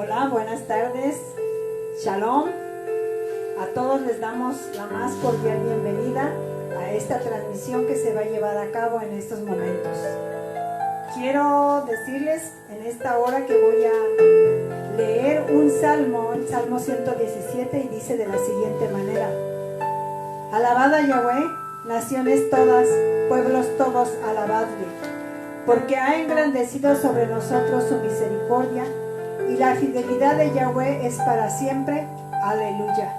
Hola, buenas tardes. Shalom. A todos les damos la más cordial bienvenida a esta transmisión que se va a llevar a cabo en estos momentos. Quiero decirles en esta hora que voy a leer un salmo, el Salmo 117, y dice de la siguiente manera: Alabad a Yahweh, naciones todas, pueblos todos, alabadle, porque ha engrandecido sobre nosotros su misericordia, y la fidelidad de Yahweh es para siempre. Aleluya.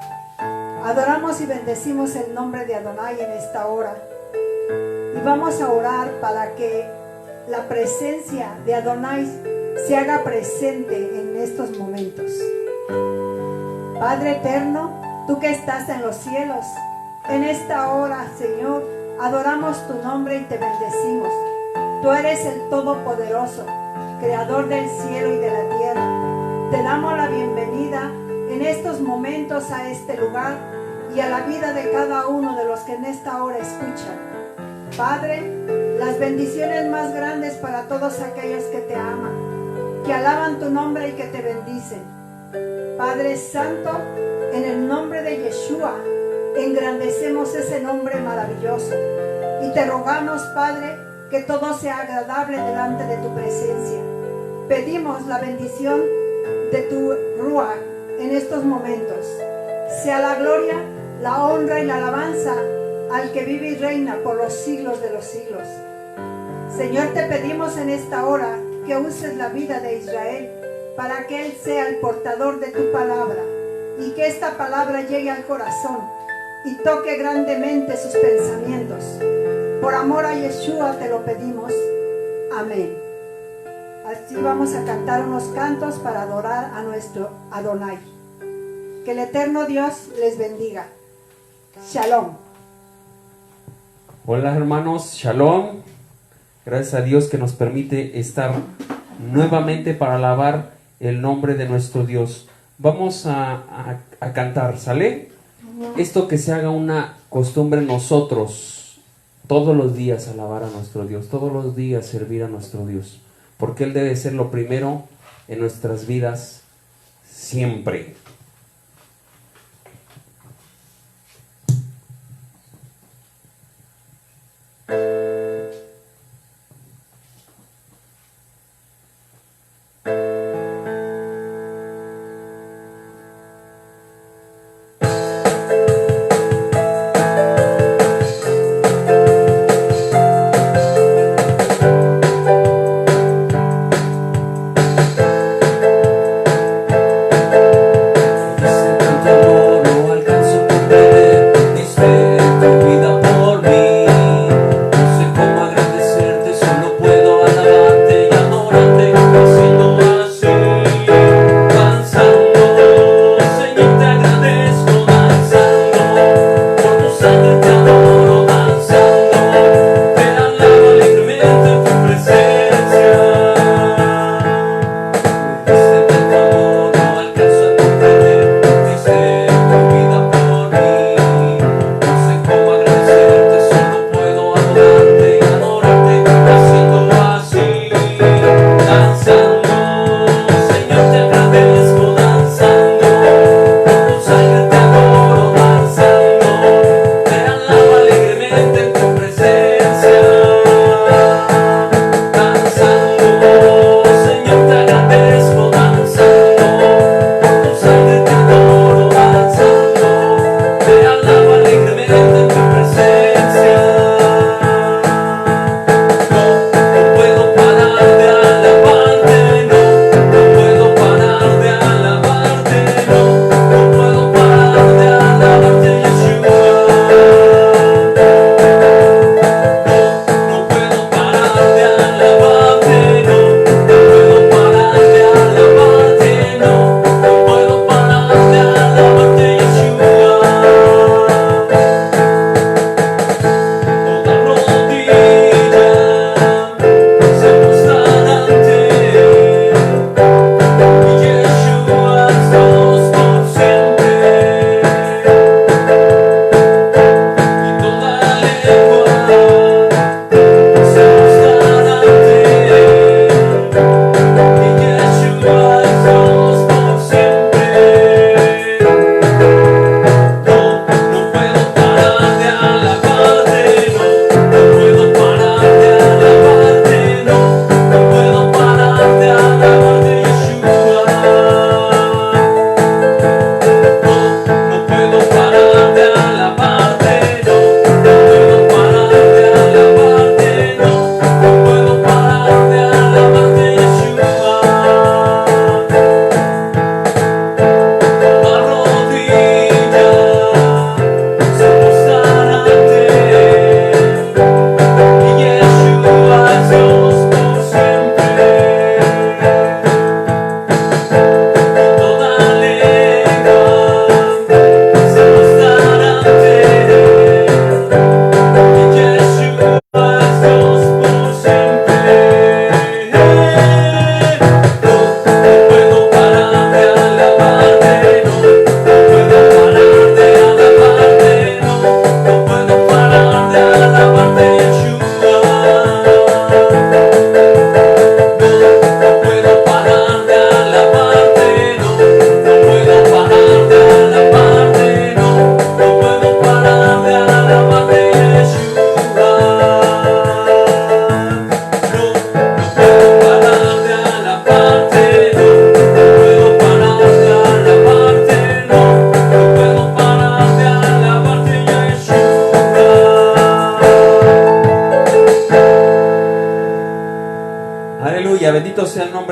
Adoramos y bendecimos el nombre de Adonai en esta hora, y vamos a orar para que la presencia de Adonai se haga presente en estos momentos. Padre eterno, tú que estás en los cielos, en esta hora, Señor, adoramos tu nombre y te bendecimos. Tú eres el Todopoderoso, Creador del cielo y de la tierra. Te damos la bienvenida en estos momentos a este lugar y a la vida de cada uno de los que en esta hora escuchan. Padre, las bendiciones más grandes para todos aquellos que te aman, que alaban tu nombre y que te bendicen. Padre Santo, en el nombre de Yeshua, engrandecemos ese nombre maravilloso y te rogamos, Padre, que todo sea agradable delante de tu presencia. Pedimos la bendición de tu Ruach en estos momentos. Sea la gloria, la honra y la alabanza al que vive y reina por los siglos de los siglos. Señor, te pedimos en esta hora que uses la vida de Israel para que él sea el portador de tu palabra y que esta palabra llegue al corazón y toque grandemente sus pensamientos. Por amor a Yeshua te lo pedimos. Amén. Así vamos a cantar unos cantos para adorar a nuestro Adonai. Que el eterno Dios les bendiga. Shalom. Hola hermanos, Shalom. Gracias a Dios que nos permite estar nuevamente para alabar el nombre de nuestro Dios. Vamos a cantar, ¿sale? Esto que se haga una costumbre en nosotros, todos los días alabar a nuestro Dios, todos los días servir a nuestro Dios, porque Él debe ser lo primero en nuestras vidas siempre.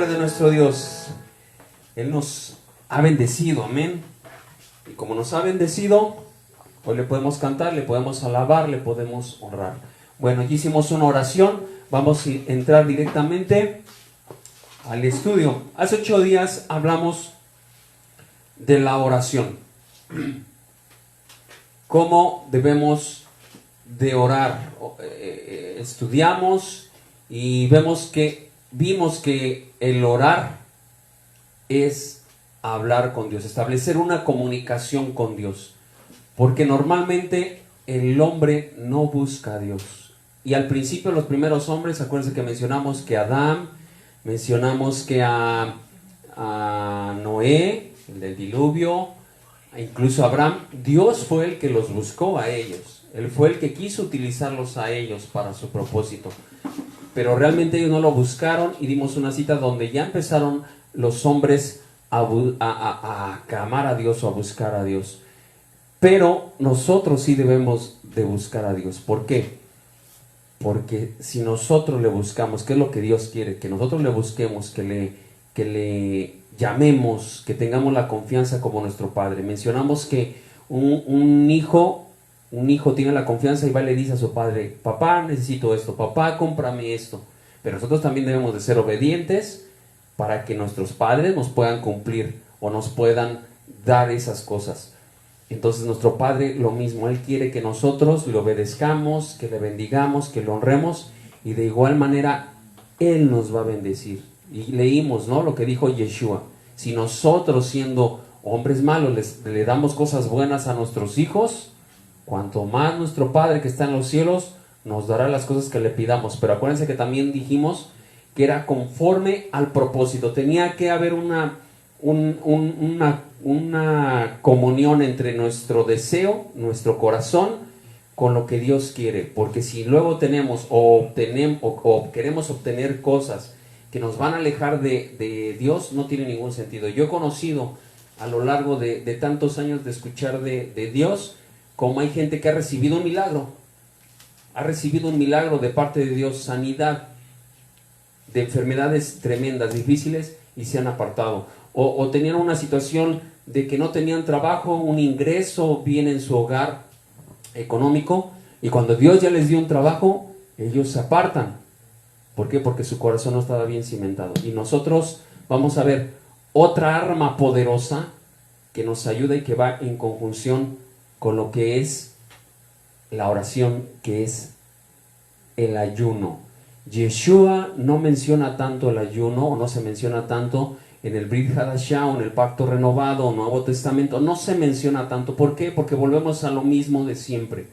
de nuestro Dios. Él nos ha bendecido, amén. Y como nos ha bendecido, hoy le podemos cantar, le podemos alabar, le podemos honrar. Bueno, ya hicimos una oración, vamos a entrar directamente al estudio. Hace 8 días hablamos de la oración. Cómo debemos de orar. Estudiamos y vimos que el orar es hablar con Dios, establecer una comunicación con Dios, porque normalmente el hombre no busca a Dios. Y al principio los primeros hombres, acuérdense que mencionamos que a Adán, mencionamos que a Noé, el del diluvio, incluso a Abraham, Dios fue el que los buscó a ellos, Él fue el que quiso utilizarlos a ellos para su propósito. Pero realmente ellos no lo buscaron, y dimos una cita donde ya empezaron los hombres a clamar a Dios o a buscar a Dios. Pero nosotros sí debemos de buscar a Dios. ¿Por qué? Porque si nosotros le buscamos, ¿qué es lo que Dios quiere? Que nosotros le busquemos, que le llamemos, que tengamos la confianza como nuestro Padre. Mencionamos que un hijo tiene la confianza y va y le dice a su padre: papá, necesito esto, papá, cómprame esto. Pero nosotros también debemos de ser obedientes para que nuestros padres nos puedan cumplir o nos puedan dar esas cosas. Entonces nuestro Padre lo mismo, Él quiere que nosotros le obedezcamos, que le bendigamos, que lo honremos, y de igual manera Él nos va a bendecir. Y leímos, ¿no?, lo que dijo Yeshua: si nosotros, siendo hombres malos, le damos cosas buenas a nuestros hijos, cuanto más nuestro Padre que está en los cielos nos dará las cosas que le pidamos. Pero acuérdense que también dijimos que era conforme al propósito. Tenía que haber una comunión entre nuestro deseo, nuestro corazón, con lo que Dios quiere. Porque si luego tenemos o queremos obtener cosas que nos van a alejar de Dios, no tiene ningún sentido. Yo he conocido a lo largo de tantos años de escuchar de Dios, como hay gente que ha recibido un milagro de parte de Dios, sanidad de enfermedades tremendas, difíciles, y se han apartado. O tenían una situación de que no tenían trabajo, un ingreso bien en su hogar económico, y cuando Dios ya les dio un trabajo, ellos se apartan. ¿Por qué? Porque su corazón no estaba bien cimentado. Y nosotros vamos a ver otra arma poderosa que nos ayuda y que va en conjunción con lo que es la oración, que es el ayuno. Yeshua no menciona tanto el ayuno, o no se menciona tanto en el Brit Hadashah, o en el Pacto Renovado, o Nuevo Testamento. No se menciona tanto. ¿Por qué? Porque volvemos a lo mismo de siempre.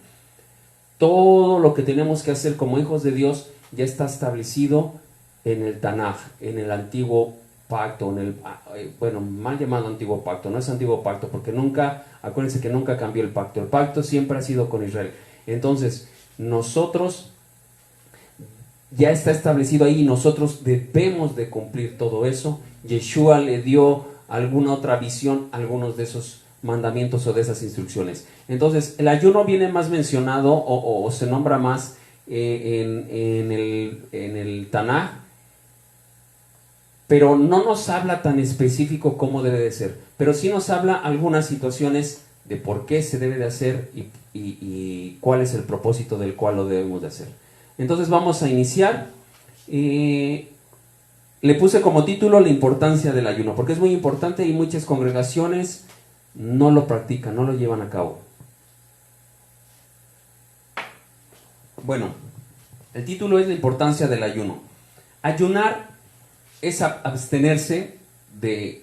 Todo lo que tenemos que hacer como hijos de Dios ya está establecido en el Tanaj, en el Antiguo Pacto, mal llamado Antiguo Pacto. No es Antiguo Pacto porque acuérdense que nunca cambió el pacto. El pacto siempre ha sido con Israel. Entonces, nosotros ya está establecido ahí, y nosotros debemos de cumplir todo eso. Yeshua le dio alguna otra visión, algunos de esos mandamientos o de esas instrucciones. Entonces, el ayuno viene más mencionado o se nombra más en el Tanaj, pero no nos habla tan específico cómo debe de ser, pero sí nos habla algunas situaciones de por qué se debe de hacer y cuál es el propósito del cual lo debemos de hacer. Entonces vamos a iniciar. Le puse como título la importancia del ayuno, porque es muy importante y muchas congregaciones no lo practican, no lo llevan a cabo. Bueno, el título es la importancia del ayuno. Ayunar es abstenerse de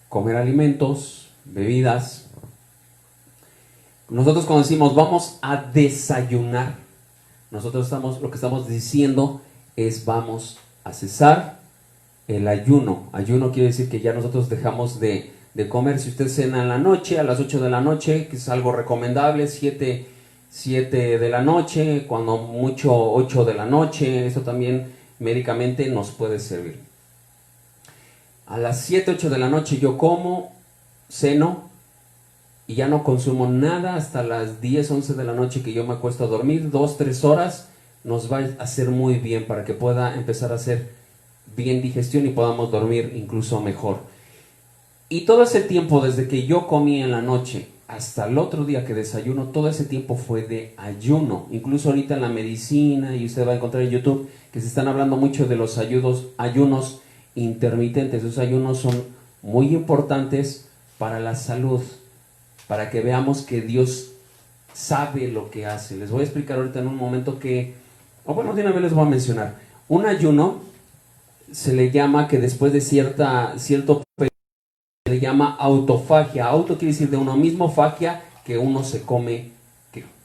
comer alimentos, bebidas. Nosotros cuando decimos vamos a desayunar, nosotros lo que estamos diciendo es vamos a cesar el ayuno. Ayuno quiere decir que ya nosotros dejamos de comer. Si usted cena en la noche, a las 8 de la noche, que es algo recomendable, 7 de la noche, cuando mucho 8 de la noche, eso también médicamente nos puede servir. A las 7, 8 de la noche yo como, ceno, y ya no consumo nada hasta las 10, 11 de la noche, que yo me acuesto a dormir. 2, 3 horas nos va a hacer muy bien para que pueda empezar a hacer bien digestión y podamos dormir incluso mejor. Y todo ese tiempo, desde que yo comí en la noche hasta el otro día que desayuno, todo ese tiempo fue de ayuno. Incluso ahorita en la medicina, y usted va a encontrar en YouTube, que se están hablando mucho de los ayunos intermitentes. Esos ayunos son muy importantes para la salud, para que veamos que Dios sabe lo que hace. Les voy a explicar ahorita en un momento que, o bueno, de una vez les voy a mencionar. Un ayuno se le llama que después de cierto periodo, se le llama autofagia. Auto quiere decir de uno mismo, fagia, que uno se come,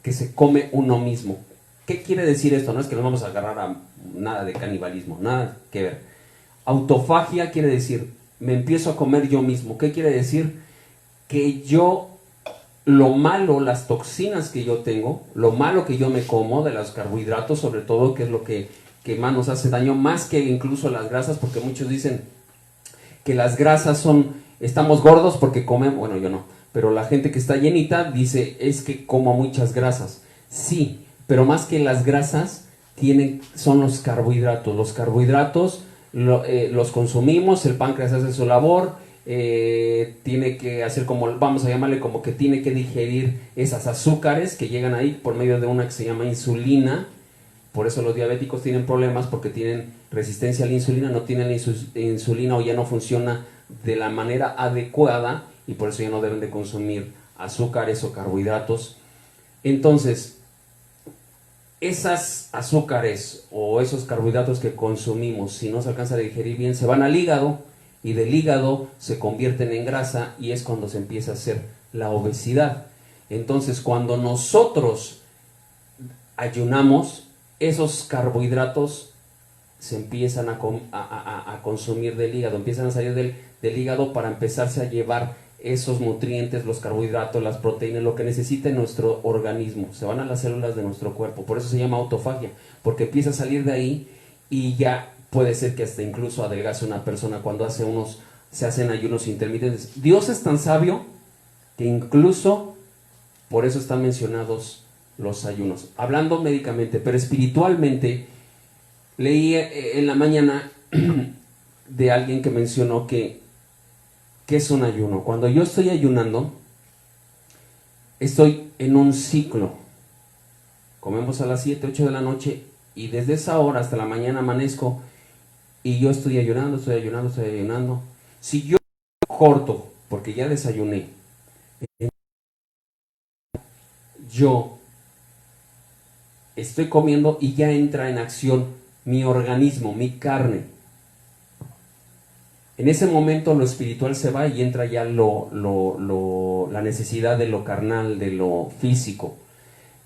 que se come uno mismo. ¿Qué quiere decir esto? No es que nos vamos a agarrar a nada de canibalismo, nada que ver. Autofagia quiere decir, me empiezo a comer yo mismo. ¿Qué quiere decir? Que yo, lo malo, las toxinas que yo tengo, lo malo que yo me como, de los carbohidratos sobre todo, que es lo que más nos hace daño, más que incluso las grasas, porque muchos dicen que las grasas estamos gordos porque comemos, bueno, yo no, pero la gente que está llenita dice, es que como muchas grasas. Sí, pero más que las grasas, son los carbohidratos. Los carbohidratos los consumimos, el páncreas hace su labor, tiene que hacer como, vamos a llamarle como que tiene que digerir esas azúcares que llegan ahí por medio de una que se llama insulina. Por eso los diabéticos tienen problemas, porque tienen resistencia a la insulina, no tienen insulina o ya no funciona de la manera adecuada, y por eso ya no deben de consumir azúcares o carbohidratos. Entonces, esas azúcares o esos carbohidratos que consumimos, si no se alcanza a digerir bien, se van al hígado, y del hígado se convierten en grasa, y es cuando se empieza a hacer la obesidad. Entonces, cuando nosotros ayunamos, esos carbohidratos se empiezan a consumir del hígado, empiezan a salir del hígado para empezarse a llevar esos nutrientes, los carbohidratos, las proteínas, lo que necesita nuestro organismo, se van a las células de nuestro cuerpo. Por eso se llama autofagia, porque empieza a salir de ahí, y ya puede ser que hasta incluso adelgace una persona cuando se hacen ayunos intermitentes. Dios es tan sabio que incluso por eso están mencionados los ayunos. Hablando médicamente, pero espiritualmente, leí en la mañana de alguien que mencionó que es un ayuno. Cuando yo estoy ayunando, estoy en un ciclo. Comemos a las 7, 8 de la noche, y desde esa hora hasta la mañana amanezco, y yo estoy ayunando. Si yo corto, porque ya desayuné, yo estoy comiendo y ya entra en acción mi organismo, mi carne. En ese momento lo espiritual se va y entra ya la necesidad de lo carnal, de lo físico.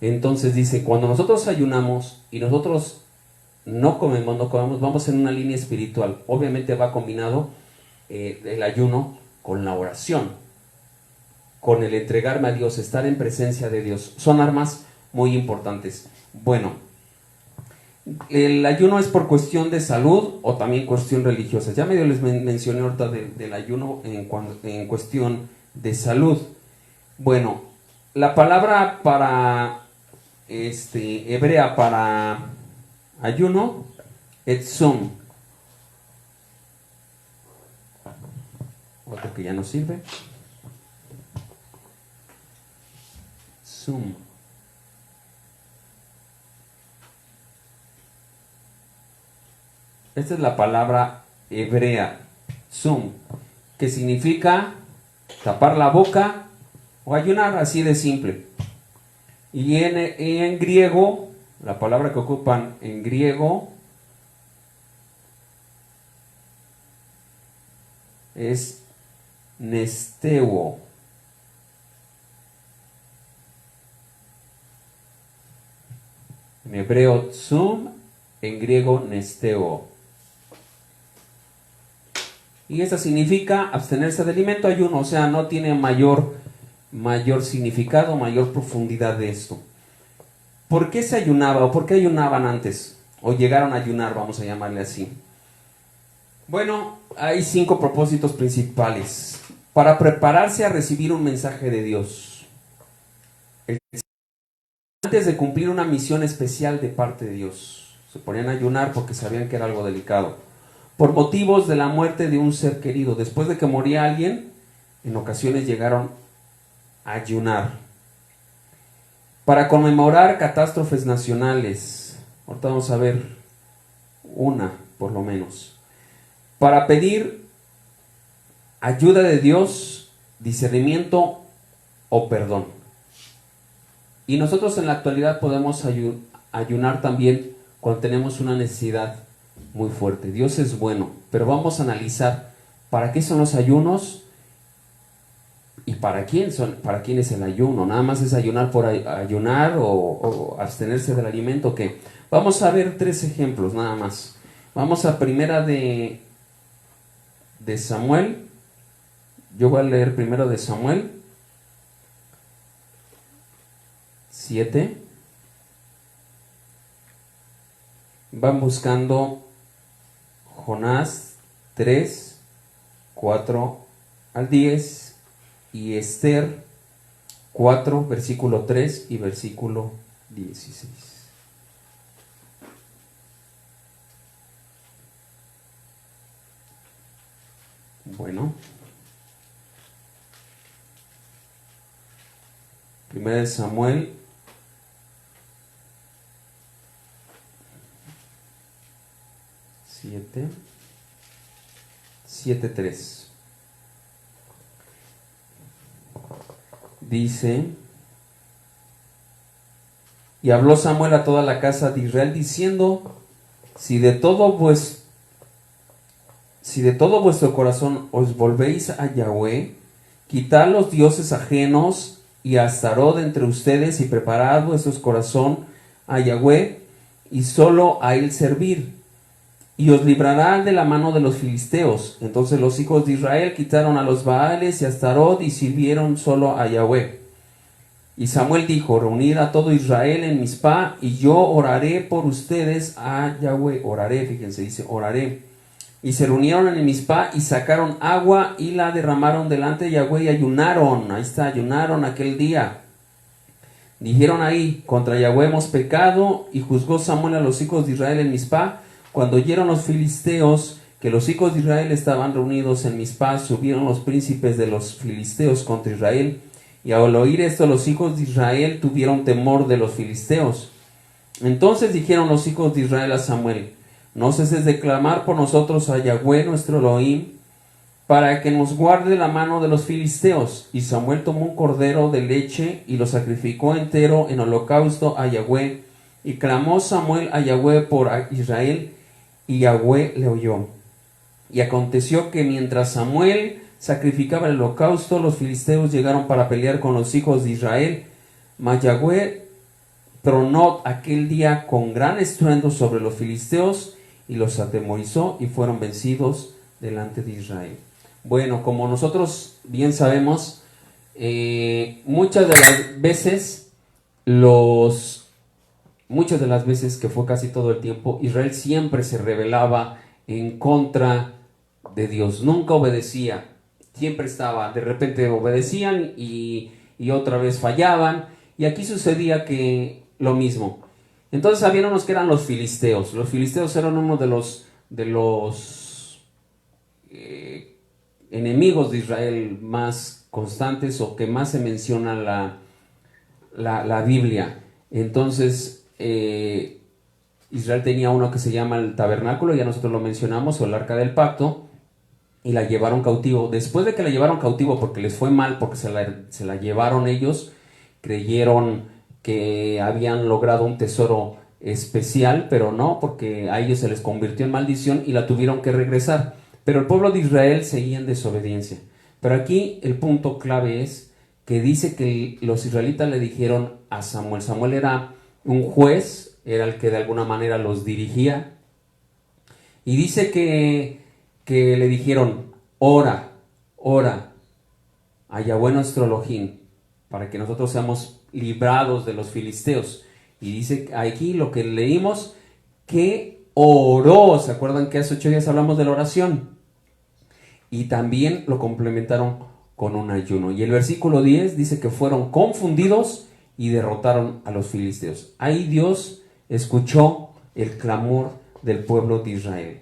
Entonces dice, cuando nosotros ayunamos y nosotros no comemos, vamos en una línea espiritual. Obviamente va combinado el ayuno con la oración, con el entregarme a Dios, estar en presencia de Dios. Son armas muy importantes. Bueno, el ayuno es por cuestión de salud o también cuestión religiosa. Ya medio les mencioné ahorita del ayuno en cuestión de salud. Bueno, la palabra hebrea para ayuno, etzum. Otro que ya no sirve. Zoom. Esta es la palabra hebrea, zoom, que significa tapar la boca o ayunar, así de simple. Y en griego, la palabra que ocupan en griego es nesteuo. En hebreo tzum, en griego nesteuo. Y esta significa abstenerse de alimento, ayuno, o sea, no tiene mayor significado, mayor profundidad de esto. ¿Por qué se ayunaba o por qué ayunaban antes? O llegaron a ayunar, vamos a llamarle así. Bueno, hay 5 propósitos principales. Para prepararse a recibir un mensaje de Dios. Antes de cumplir una misión especial de parte de Dios. Se ponían a ayunar porque sabían que era algo delicado. por motivos de la muerte de un ser querido. Después de que moría alguien, en ocasiones llegaron a ayunar. Para conmemorar catástrofes nacionales, ahorita vamos a ver una por lo menos. Para pedir ayuda de Dios, discernimiento o perdón. Y nosotros en la actualidad podemos ayunar también cuando tenemos una necesidad muy fuerte. Dios es bueno, pero vamos a analizar para qué son los ayunos y para quién es el ayuno. Nada más es ayunar por ayunar o abstenerse del alimento. Que vamos a ver 3 ejemplos nada más. Vamos a primera de Samuel. Yo voy a leer primero de Samuel 7. Van buscando Jonás 3, 4 al 10 y Esther 4, versículo 3 y versículo 16. Bueno, primera de Samuel 7:3. Dice: y habló Samuel a toda la casa de Israel diciendo: si de todo vuestro corazón os volvéis a Yahweh, quitad los dioses ajenos y a Astarot de entre ustedes, y preparad vuestro corazón a Yahweh, y solo a él servir, y os librará de la mano de los filisteos. Entonces los hijos de Israel quitaron a los Baales y a Astarot y sirvieron solo a Yahweh. Y Samuel dijo: reunid a todo Israel en Mizpah, y yo oraré por ustedes a Yahweh. Oraré, fíjense, dice oraré. Y se reunieron en Mizpah y sacaron agua y la derramaron delante de Yahweh y ayunaron. Ahí está, ayunaron aquel día. Dijeron ahí: contra Yahweh hemos pecado. Y juzgó Samuel a los hijos de Israel en Mizpah. Cuando oyeron los filisteos que los hijos de Israel estaban reunidos en Mizpah, subieron los príncipes de los filisteos contra Israel. Y al oír esto, los hijos de Israel tuvieron temor de los filisteos. Entonces dijeron los hijos de Israel a Samuel: no ceses de clamar por nosotros a Yahweh nuestro Elohim, para que nos guarde la mano de los filisteos. Y Samuel tomó un cordero de leche y lo sacrificó entero en holocausto a Yahweh. Y clamó Samuel a Yahweh por Israel, y Yahweh le oyó. Y aconteció que mientras Samuel sacrificaba el holocausto, los filisteos llegaron para pelear con los hijos de Israel. Mas Yahweh tronó aquel día con gran estruendo sobre los filisteos y los atemorizó, y fueron vencidos delante de Israel. Bueno, como nosotros bien sabemos, muchas de las veces, que fue casi todo el tiempo, Israel siempre se rebelaba en contra de Dios, nunca obedecía, siempre estaba, de repente obedecían y otra vez fallaban, y aquí sucedía que lo mismo. Entonces había unos que eran los filisteos. Los filisteos eran uno de los enemigos de Israel más constantes, o que más se menciona la Biblia. Entonces Israel tenía uno que se llama el tabernáculo, ya nosotros lo mencionamos, o el arca del pacto, y la llevaron cautivo. Después de que la llevaron cautivo, porque les fue mal, porque se la llevaron ellos, creyeron que habían logrado un tesoro especial, pero no, porque a ellos se les convirtió en maldición y la tuvieron que regresar. Pero el pueblo de Israel seguía en desobediencia. Pero aquí el punto clave es que dice que los israelitas le dijeron a Samuel. Samuel era un juez, era el que de alguna manera los dirigía, y dice que le dijeron: ora a Yahweh nuestro Elohim, para que nosotros seamos librados de los filisteos. Y dice aquí lo que leímos, que oró. ¿Se acuerdan que hace 8 días hablamos de la oración? Y también lo complementaron con un ayuno. Y el versículo 10 dice que fueron confundidos y derrotaron a los filisteos. Ahí Dios escuchó el clamor del pueblo de Israel.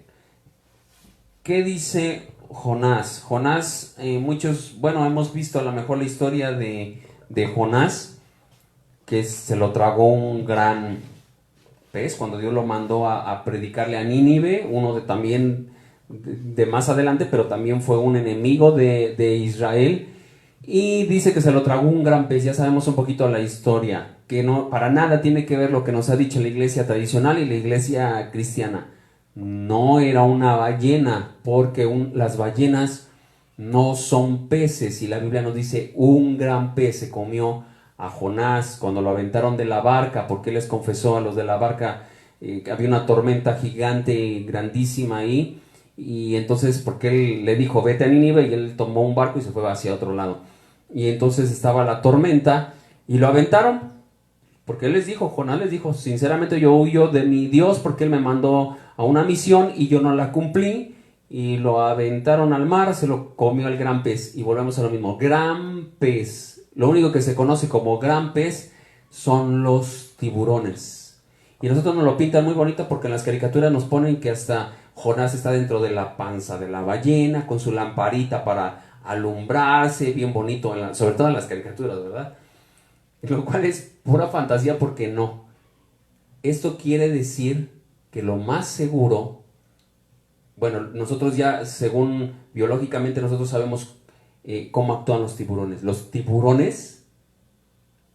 ¿qué dice Jonás? Jonás, muchos, bueno, hemos visto a lo mejor la historia de Jonás, que se lo tragó un gran pez cuando Dios lo mandó a predicarle a Nínive, uno de también de más adelante, pero también fue un enemigo de Israel, y dice que se lo tragó un gran pez. Ya sabemos un poquito la historia, que no para nada tiene que ver lo que nos ha dicho la iglesia tradicional y la iglesia cristiana. No era una ballena, porque las ballenas no son peces, y la Biblia nos dice un gran pez se comió a Jonás cuando lo aventaron de la barca, porque él les confesó a los de la barca que había una tormenta gigante, grandísima ahí, y entonces porque él le dijo vete a Nínive, y él tomó un barco y se fue hacia otro lado, y entonces estaba la tormenta y lo aventaron, porque él les dijo, Jonás les dijo, sinceramente yo huyo de mi Dios porque él me mandó a una misión y yo no la cumplí, y lo aventaron al mar, se lo comió el gran pez. Y volvemos a lo mismo, gran pez. Lo único que se conoce como gran pez son los tiburones. Y nosotros nos lo pintan muy bonito porque en las caricaturas nos ponen que hasta Jonás está dentro de la panza de la ballena con su lamparita para alumbrarse, bien bonito, sobre todo en las caricaturas, ¿verdad? Lo cual es pura fantasía, porque no. Esto quiere decir que lo más seguro, bueno, nosotros ya, según biológicamente, nosotros sabemos cómo actúan los tiburones. Los tiburones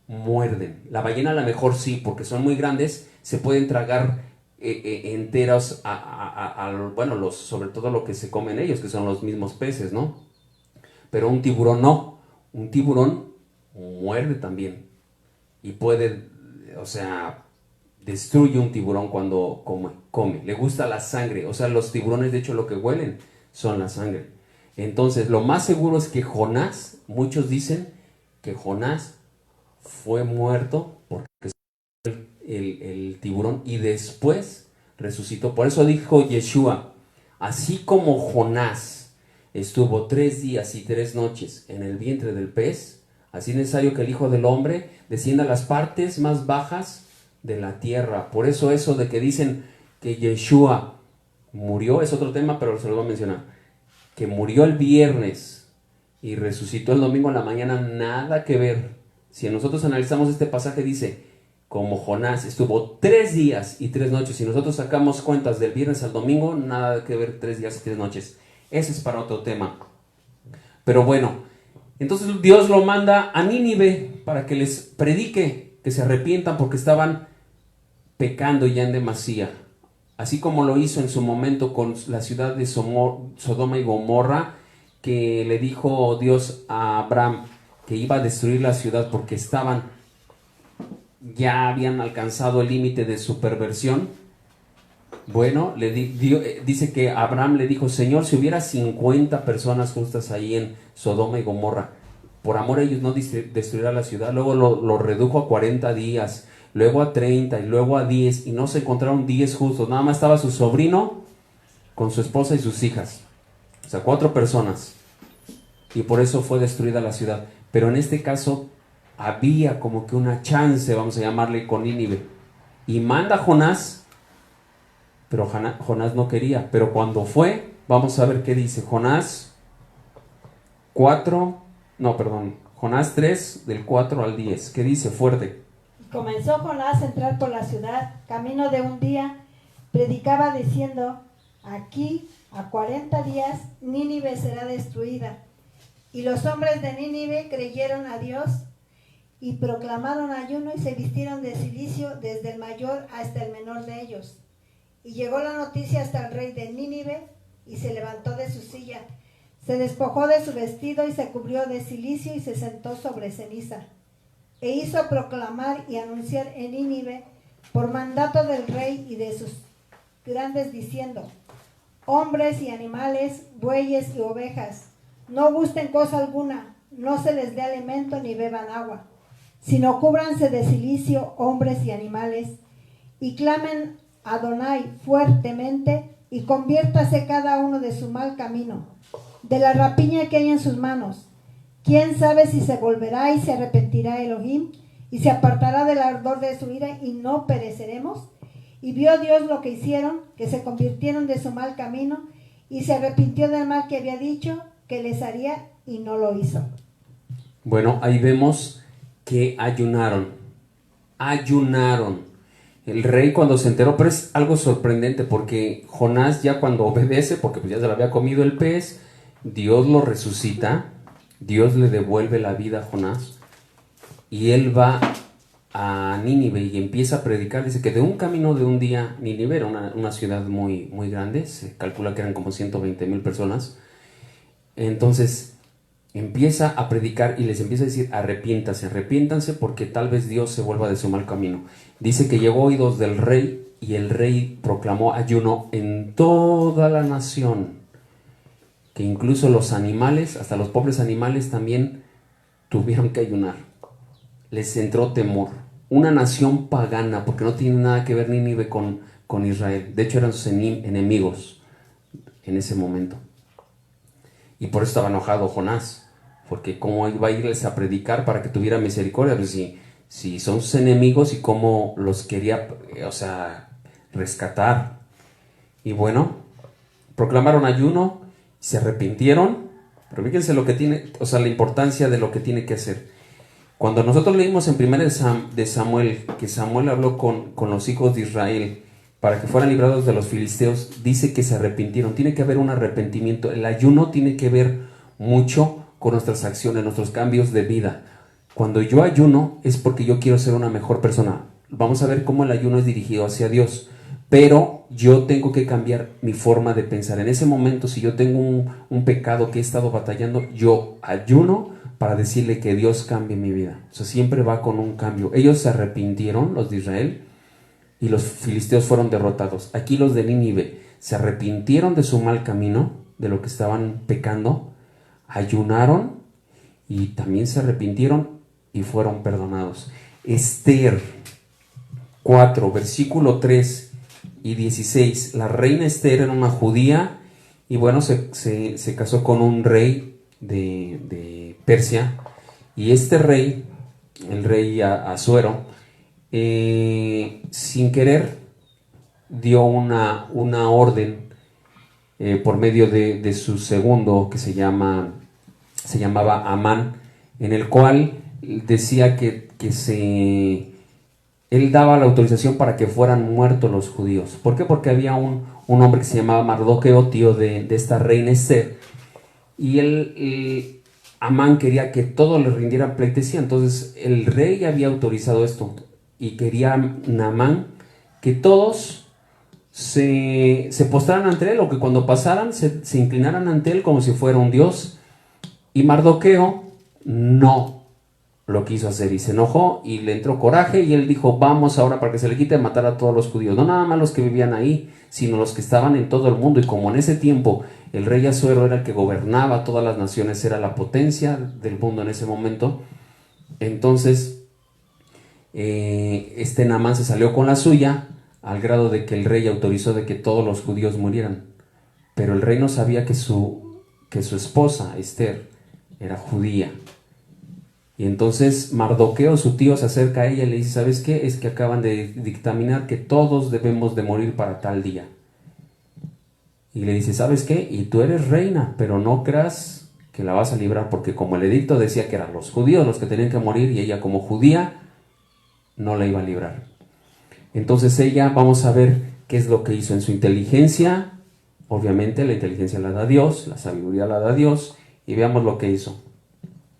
muerden. La ballena a lo mejor sí, porque son muy grandes, se pueden tragar enteros bueno, sobre todo lo que se comen ellos, que son los mismos peces, ¿no? Pero un tiburón no. Un tiburón muerde también. Y puede, o sea, destruye un tiburón cuando come. Le gusta la sangre. O sea, los tiburones, de hecho, lo que huelen son la sangre. Entonces, lo más seguro es que Jonás, muchos dicen que Jonás fue muerto porque el tiburón y después resucitó. Por eso dijo Yeshua, así como Jonás estuvo 3 días y 3 noches en el vientre del pez, así es necesario que el Hijo del Hombre descienda a las partes más bajas de la tierra. Por eso de que dicen que Yeshua murió, es otro tema, pero se lo voy a mencionar. Que murió el viernes y resucitó el domingo en la mañana, nada que ver. Si nosotros analizamos este pasaje, dice, como Jonás estuvo 3 días y 3 noches, si nosotros sacamos cuentas del viernes al domingo, nada que ver 3 días y 3 noches. Ese es para otro tema. Pero bueno, entonces Dios lo manda a Nínive para que les predique, que se arrepientan porque estaban pecando ya en demasía. Así como lo hizo en su momento con la ciudad de Sodoma y Gomorra, que le dijo Dios a Abraham que iba a destruir la ciudad porque ya habían alcanzado el límite de su perversión. Bueno, dice que Abraham le dijo, Señor, si hubiera 50 personas justas ahí en Sodoma y Gomorra, por amor a ellos no destruirá la ciudad. Luego lo redujo a 40 días, luego a 30 y luego a 10, y no se encontraron 10 justos. Nada más estaba su sobrino con su esposa y sus hijas. O sea, 4 personas. Y por eso fue destruida la ciudad. Pero en este caso había como que una chance, vamos a llamarle, con Nínive. Y manda a Jonás, pero Jonás no quería. Pero cuando fue, vamos a ver qué dice. Jonás 3, del 4 al 10. ¿Qué dice? Fuerte. Comenzó Jonás a entrar por la ciudad, camino de un día, predicaba diciendo, aquí a 40 días Nínive será destruida. Y los hombres de Nínive creyeron a Dios y proclamaron ayuno y se vistieron de cilicio desde el mayor hasta el menor de ellos. Y llegó la noticia hasta el rey de Nínive y se levantó de su silla, se despojó de su vestido y se cubrió de cilicio y se sentó sobre ceniza. E hizo proclamar y anunciar en Nínive por mandato del rey y de sus grandes diciendo, hombres y animales, bueyes y ovejas, no gusten cosa alguna, no se les dé alimento ni beban agua, sino cúbranse de cilicio hombres y animales, y clamen a Adonai fuertemente, y conviértase cada uno de su mal camino, de la rapiña que hay en sus manos. ¿Quién sabe si se volverá y se arrepentirá Elohim, y se apartará del ardor de su ira, y no pereceremos? Y vio Dios lo que hicieron, que se convirtieron de su mal camino, y se arrepintió del mal que había dicho que les haría y no lo hizo. Bueno, ahí vemos que ayunaron. El rey cuando se enteró, pero es algo sorprendente porque Jonás ya cuando obedece, porque pues ya se le había comido el pez, Dios lo resucita, Dios le devuelve la vida a Jonás y él va a Nínive y empieza a predicar. Dice que de un camino de un día, Nínive era una ciudad muy, muy grande, se calcula que eran como 120,000 personas. Entonces empieza a predicar y les empieza a decir: arrepiéntanse porque tal vez Dios se vuelva de su mal camino. Dice que llegó a oídos del rey y el rey proclamó ayuno en toda la nación, que incluso los animales, hasta los pobres animales también tuvieron que ayunar. Les entró temor. Una nación pagana, porque no tiene nada que ver Nínive con Israel. De hecho eran sus enemigos en ese momento. Y por eso estaba enojado Jonás, porque cómo iba a irles a predicar para que tuviera misericordia, pues si son sus enemigos y cómo los quería, rescatar. Y bueno, proclamaron ayuno, se arrepintieron, pero fíjense lo que tiene, la importancia de lo que tiene que hacer. Cuando nosotros leímos en 1 de Samuel, que Samuel habló con los hijos de Israel para que fueran librados de los filisteos, dice que se arrepintieron. Tiene que haber un arrepentimiento. El ayuno tiene que ver mucho con nuestras acciones, nuestros cambios de vida. Cuando yo ayuno es porque yo quiero ser una mejor persona. Vamos a ver cómo el ayuno es dirigido hacia Dios. Pero yo tengo que cambiar mi forma de pensar. En ese momento, si yo tengo un pecado que he estado batallando, yo ayuno para decirle que Dios cambie mi vida. Siempre va con un cambio. Ellos se arrepintieron, los de Israel, y los filisteos fueron derrotados. Aquí los de Nínive se arrepintieron de su mal camino, de lo que estaban pecando, ayunaron y también se arrepintieron y fueron perdonados. Esther 4, versículo 3 y 16. La reina Esther era una judía y bueno, se casó con un rey de Persia, y este rey, el rey Asuero, sin querer dio una orden por medio de su segundo, que se llamaba Amán, en el cual decía que él daba la autorización para que fueran muertos los judíos. ¿Por qué? Porque había un hombre que se llamaba Mardoqueo, tío de esta reina Esther, y Amán quería que todos le rindieran pleitesía. Entonces el rey había autorizado esto y quería Naamán que todos se postraran ante él, o que cuando pasaran se inclinaran ante él como si fuera un dios. Y Mardoqueo no lo quiso hacer y se enojó y le entró coraje, y él dijo: vamos ahora, para que se le quite, matar a todos los judíos, no nada más los que vivían ahí, sino los que estaban en todo el mundo. Y como en ese tiempo el rey Asuero era el que gobernaba todas las naciones, era la potencia del mundo en ese momento, entonces Naamán se salió con la suya, al grado de que el rey autorizó de que todos los judíos murieran. Pero el rey no sabía que su esposa Esther era judía. Y entonces Mardoqueo, su tío, se acerca a ella y le dice: ¿sabes qué? Es que acaban de dictaminar que todos debemos de morir para tal día. Y le dice: ¿sabes qué? Y tú eres reina, pero no creas que la vas a librar, porque como el edicto decía que eran los judíos los que tenían que morir, y ella como judía no la iba a librar. Entonces ella, vamos a ver qué es lo que hizo en su inteligencia. Obviamente la inteligencia la da Dios, la sabiduría la da Dios, y veamos lo que hizo.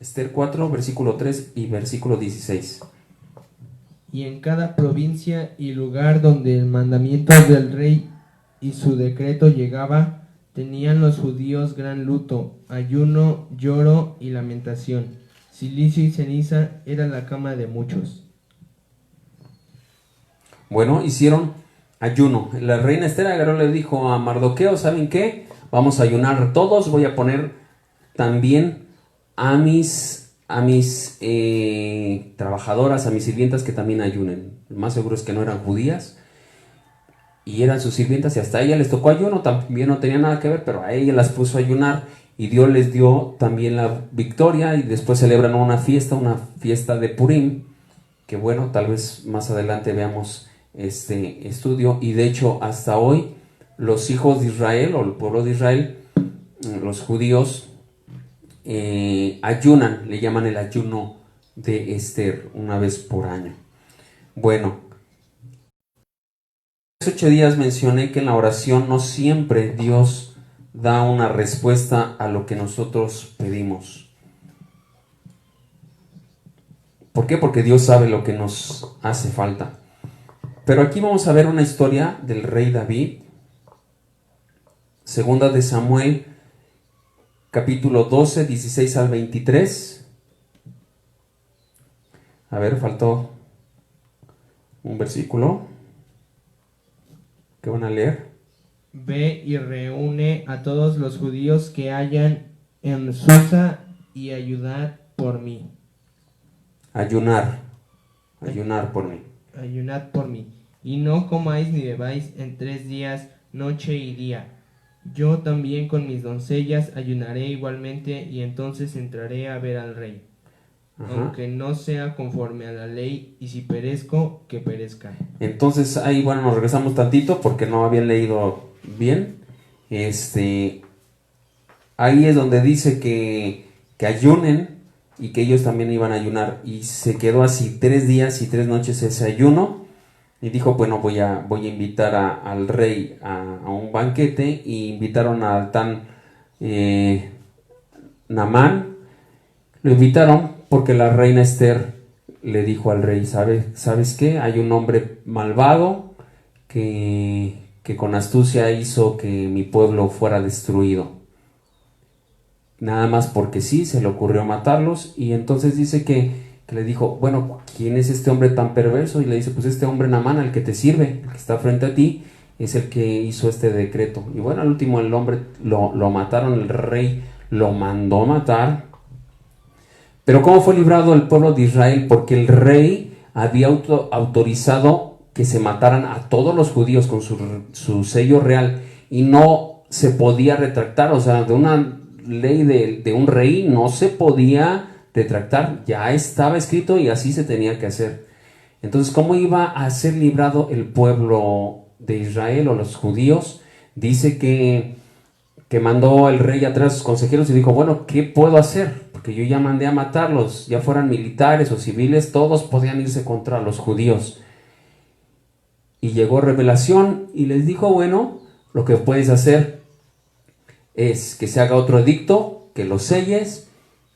Esther 4, versículo 3 y versículo 16. Y en cada provincia y lugar donde el mandamiento del rey y su decreto llegaba, tenían los judíos gran luto, ayuno, lloro y lamentación. Silicio y ceniza era la cama de muchos. Bueno, hicieron ayuno. La reina Esther agarró, le dijo a Mardoqueo: ¿saben qué? Vamos a ayunar todos. Voy a poner también a mis trabajadoras, a mis sirvientas, que también ayunen. Lo más seguro es que no eran judías y eran sus sirvientas, y hasta a ella les tocó ayuno. También no tenía nada que ver, pero a ella las puso a ayunar, y Dios les dio también la victoria. Y después celebran una fiesta de Purim, que bueno, tal vez más adelante veamos este estudio. Y de hecho hasta hoy los hijos de Israel o el pueblo de Israel, los judíos, ayunan, le llaman el ayuno de Esther, una vez por año. Bueno, hace 8 días mencioné que en la oración no siempre Dios da una respuesta a lo que nosotros pedimos. ¿Por qué? Porque Dios sabe lo que nos hace falta. Pero aquí vamos a ver una historia del rey David. Segunda de Samuel, capítulo 12, 16 al 23. A ver, faltó un versículo. ¿Qué van a leer? Ve y reúne a todos los judíos que hayan en Susa y ayudad por mí. Ayunar por mí. Ayunad por mí, y no comáis ni bebáis en 3 días, noche y día. Yo también con mis doncellas ayunaré igualmente, y entonces entraré a ver al rey. Ajá. Aunque no sea conforme a la ley, y si perezco, que perezca. Entonces ahí, bueno, nos regresamos tantito porque no habían leído bien. Ahí es donde dice que ayunen y que ellos también iban a ayunar, y se quedó así 3 días y 3 noches ese ayuno, y dijo, bueno, voy a invitar al rey a un banquete, y invitaron al Namán. Lo invitaron porque la reina Esther le dijo al rey, ¿sabes qué? Hay un hombre malvado que con astucia hizo que mi pueblo fuera destruido. Nada más porque sí, se le ocurrió matarlos. Y entonces dice que le dijo, bueno, ¿quién es este hombre tan perverso? Y le dice, pues este hombre Namán, el que te sirve, el que está frente a ti, es el que hizo este decreto. Y bueno, al último el hombre lo mataron, el rey lo mandó matar. Pero ¿cómo fue librado el pueblo de Israel? Porque el rey había autorizado que se mataran a todos los judíos con su sello real, y no se podía retractar. O sea, de una ley de un rey no se podía retractar, ya estaba escrito y así se tenía que hacer. Entonces, ¿cómo iba a ser librado el pueblo de Israel o los judíos? Dice que mandó el rey atrás a sus consejeros y dijo, bueno, ¿qué puedo hacer? Porque yo ya mandé a matarlos, ya fueran militares o civiles, todos podían irse contra los judíos. Y llegó revelación y les dijo, bueno, lo que puedes hacer es que se haga otro edicto, que lo selles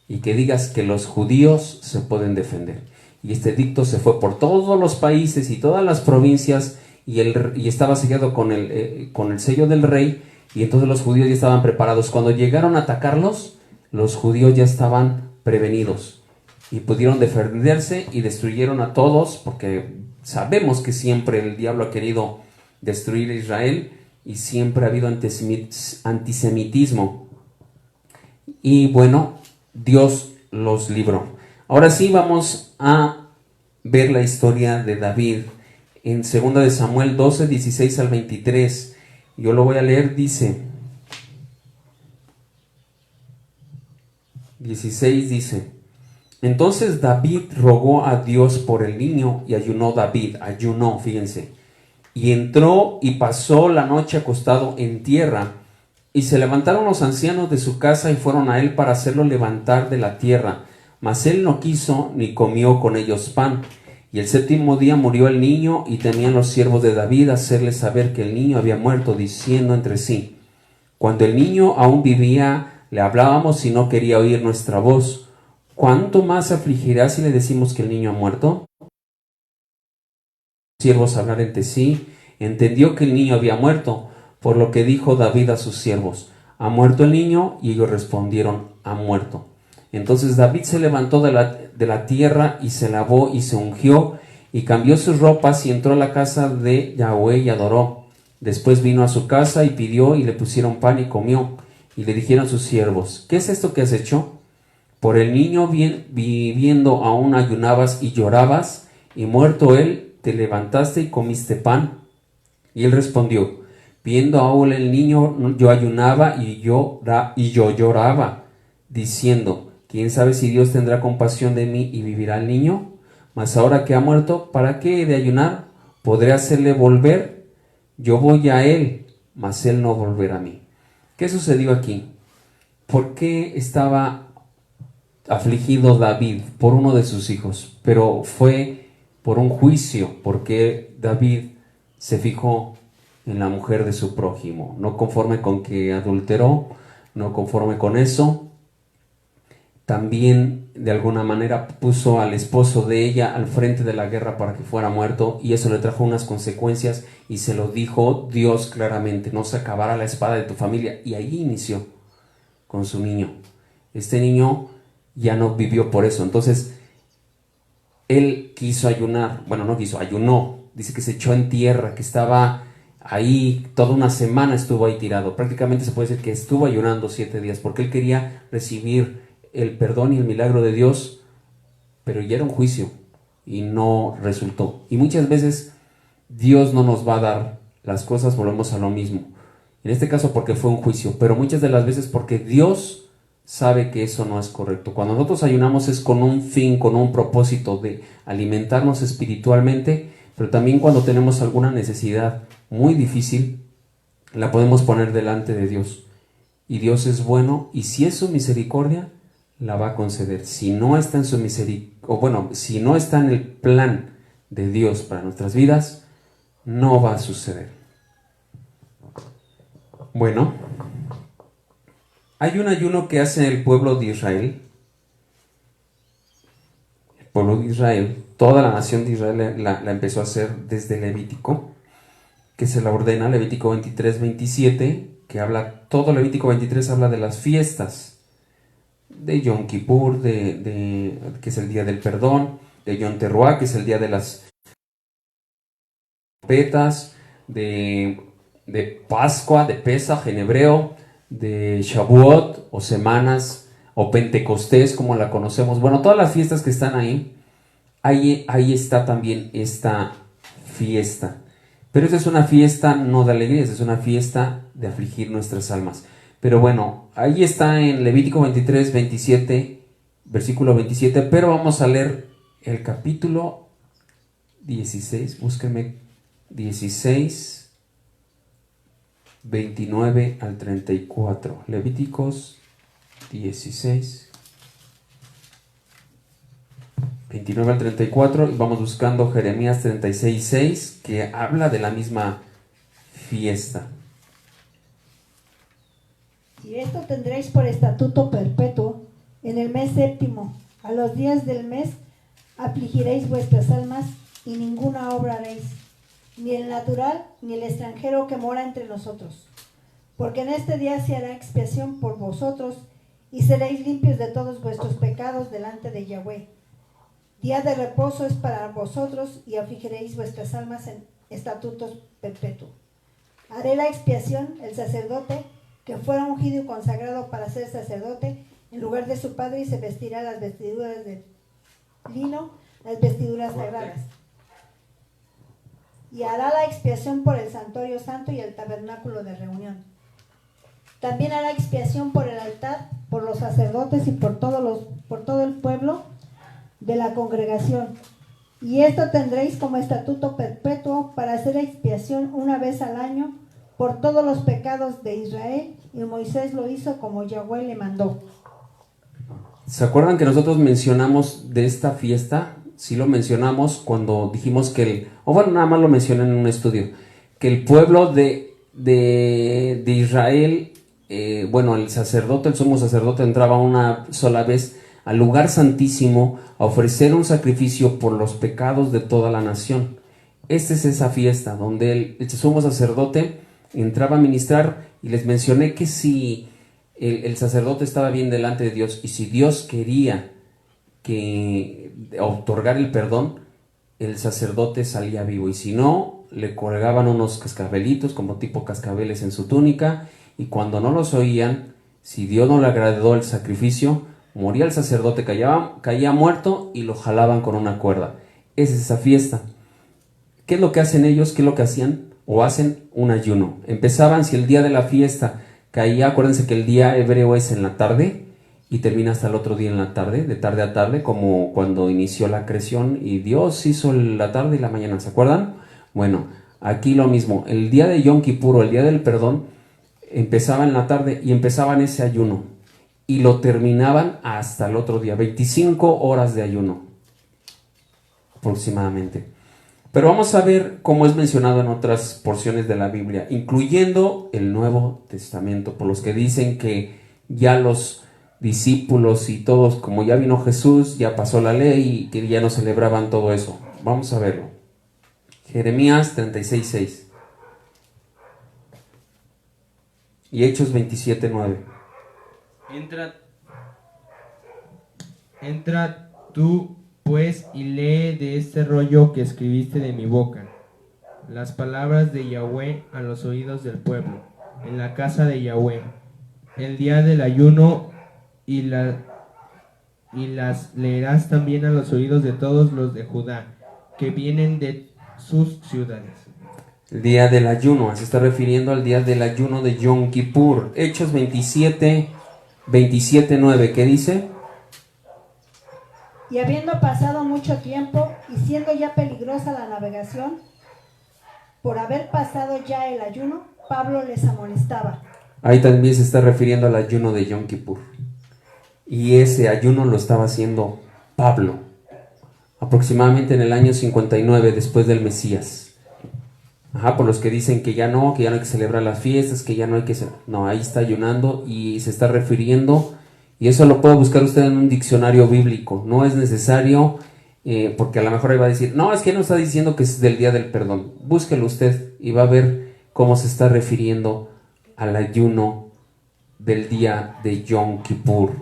y que digas que los judíos se pueden defender. Y este edicto se fue por todos los países y todas las provincias, y estaba sellado con el sello del rey, y entonces los judíos ya estaban preparados. Cuando llegaron a atacarlos, los judíos ya estaban prevenidos y pudieron defenderse y destruyeron a todos, porque sabemos que siempre el diablo ha querido destruir a Israel y siempre ha habido antisemitismo. Y bueno, Dios los libró. Ahora sí vamos a ver la historia de David en 2 de Samuel 12, 16 al 23. Yo lo voy a leer, dice 16, dice: Entonces David rogó a Dios por el niño, y ayunó, fíjense, y entró y pasó la noche acostado en tierra. Y se levantaron los ancianos de su casa y fueron a él para hacerlo levantar de la tierra. Mas él no quiso ni comió con ellos pan. Y el 7º día murió el niño, y temían los siervos de David hacerle saber que el niño había muerto, diciendo entre sí: Cuando el niño aún vivía, le hablábamos y no quería oír nuestra voz. ¿Cuánto más afligirá si le decimos que el niño ha muerto? Los siervos hablar entre sí, entendió que el niño había muerto, por lo que dijo David a sus siervos: ¿Ha muerto el niño? Y ellos respondieron: ha muerto. Entonces David se levantó de la tierra y se lavó y se ungió y cambió sus ropas y entró a la casa de Yahweh y adoró. Después vino a su casa y pidió, y le pusieron pan y comió. Y le dijeron sus siervos: ¿qué es esto que has hecho? Por el niño viviendo aún ayunabas y llorabas, y muerto él te levantaste y comiste pan. Y él respondió: viendo aún el niño yo ayunaba y yo lloraba, diciendo: ¿quién sabe si Dios tendrá compasión de mí y vivirá el niño? Mas ahora que ha muerto, ¿para qué he de ayunar? ¿Podré hacerle volver? Yo voy a él, mas él no volverá a mí. ¿Qué sucedió aquí? ¿Por qué estaba afligido David por uno de sus hijos? Pero fue por un juicio, porque David se fijó en la mujer de su prójimo, no conforme con que adulteró, no conforme con eso, también de alguna manera puso al esposo de ella al frente de la guerra para que fuera muerto, y eso le trajo unas consecuencias, y se lo dijo Dios claramente: no se acabará la espada de tu familia. Y ahí inició con su niño. Este niño ya no vivió por eso. Entonces él quiso ayunar, bueno, no quiso, ayunó, dice que se echó en tierra, que estaba ahí toda una semana, estuvo ahí tirado. Prácticamente se puede decir que estuvo ayunando 7 días, porque él quería recibir el perdón y el milagro de Dios, pero ya era un juicio y no resultó. Y muchas veces Dios no nos va a dar las cosas, volvemos a lo mismo. En este caso porque fue un juicio, pero muchas de las veces porque Dios sabe que eso no es correcto. Cuando nosotros ayunamos es con un fin, con un propósito de alimentarnos espiritualmente, pero también cuando tenemos alguna necesidad muy difícil, la podemos poner delante de Dios. Y Dios es bueno, y si es su misericordia, la va a conceder. Si no está en su misericordia, o bueno, si no está en el plan de Dios para nuestras vidas, no va a suceder. Bueno, hay un ayuno que hace el pueblo de Israel. El pueblo de Israel, toda la nación de Israel la empezó a hacer desde Levítico, que se la ordena, Levítico 23, 27, que habla, todo Levítico 23 habla de las fiestas, de Yom Kippur, que es el día del perdón, de Yom Teruah, que es el día de las trompetas, de Pascua, de Pesaj en hebreo, de Shavuot o semanas, o Pentecostés como la conocemos. Bueno, todas las fiestas que están ahí está también esta fiesta. Pero esta es una fiesta no de alegría, es una fiesta de afligir nuestras almas. Pero bueno, ahí está en Levítico 23, 27, versículo 27, pero vamos a leer el capítulo 16, búsquenme 16, 29 al 34, Levíticos 16, 29 al 34, y vamos buscando Jeremías 36, 6, que habla de la misma fiesta. Y esto tendréis por estatuto perpetuo: en el mes séptimo, a los días del mes, afligiréis vuestras almas, y ninguna obra haréis, ni el natural ni el extranjero que mora entre nosotros. Porque en este día se hará expiación por vosotros, y seréis limpios de todos vuestros pecados delante de Yahweh. Día de reposo es para vosotros, y afligiréis vuestras almas en estatutos perpetuos. Haré la expiación, el sacerdote, que fuera ungido y consagrado para ser sacerdote, en lugar de su padre, y se vestirá las vestiduras de lino, las vestiduras sagradas. Y hará la expiación por el santuario santo y el tabernáculo de reunión. También hará expiación por el altar, por los sacerdotes y por todo el pueblo de la congregación. Y esto tendréis como estatuto perpetuo para hacer expiación una vez al año por todos los pecados de Israel, y Moisés lo hizo como Yahweh le mandó. ¿Se acuerdan que nosotros mencionamos de esta fiesta? Sí lo mencionamos cuando dijimos que nada más lo mencioné en un estudio, que el pueblo de Israel, el sacerdote, el sumo sacerdote, entraba una sola vez al lugar santísimo a ofrecer un sacrificio por los pecados de toda la nación. Esta es esa fiesta donde el sumo sacerdote entraba a ministrar, y les mencioné que si el sacerdote estaba bien delante de Dios, y si Dios quería que otorgar el perdón, el sacerdote salía vivo, y si no, le colgaban unos cascabelitos como tipo cascabeles en su túnica, y cuando no los oían, si Dios no le agradó el sacrificio, moría el sacerdote, caía muerto, y lo jalaban con una cuerda. Esa es esa fiesta. ¿Qué es lo que hacen ellos? ¿Qué es lo que hacían? O hacen un ayuno. Empezaban, si el día de la fiesta caía, acuérdense que el día hebreo es en la tarde, y termina hasta el otro día en la tarde, de tarde a tarde, como cuando inició la creación y Dios hizo la tarde y la mañana, ¿se acuerdan? Bueno, Aquí lo mismo, el día de Yom Kippur o el día del perdón empezaba en la tarde y empezaban ese ayuno y lo terminaban hasta el otro día, 25 horas de ayuno aproximadamente. Pero vamos a ver cómo es mencionado en otras porciones de la Biblia, incluyendo el Nuevo Testamento, por los que dicen que ya los discípulos y todos, como ya vino Jesús, ya pasó la ley y que ya no celebraban todo eso. Vamos a verlo. Jeremías 36:6 y Hechos 27:9. Entra tú pues y lee de este rollo que escribiste de mi boca, las palabras de Yahweh a los oídos del pueblo, en la casa de Yahweh, el día del ayuno, y las leerás también a los oídos de todos los de Judá, que vienen de sus ciudades. El día del ayuno, se está refiriendo al día del ayuno de Yom Kippur. Hechos 27:9, ¿qué dice? Y habiendo pasado mucho tiempo y siendo ya peligrosa la navegación, por haber pasado ya el ayuno, Pablo les amonestaba. Ahí también se está refiriendo al ayuno de Yom Kippur. Y ese ayuno lo estaba haciendo Pablo, aproximadamente en el año 59 después del Mesías. Por los que dicen que ya no hay que celebrar las fiestas, que ya no hay que... No, ahí está ayunando y se está refiriendo, y eso lo puede buscar usted en un diccionario bíblico. No es necesario, porque a lo mejor ahí va a decir, no, es que no está diciendo que es del día del perdón. Búsquelo usted y va a ver cómo se está refiriendo al ayuno del día de Yom Kippur,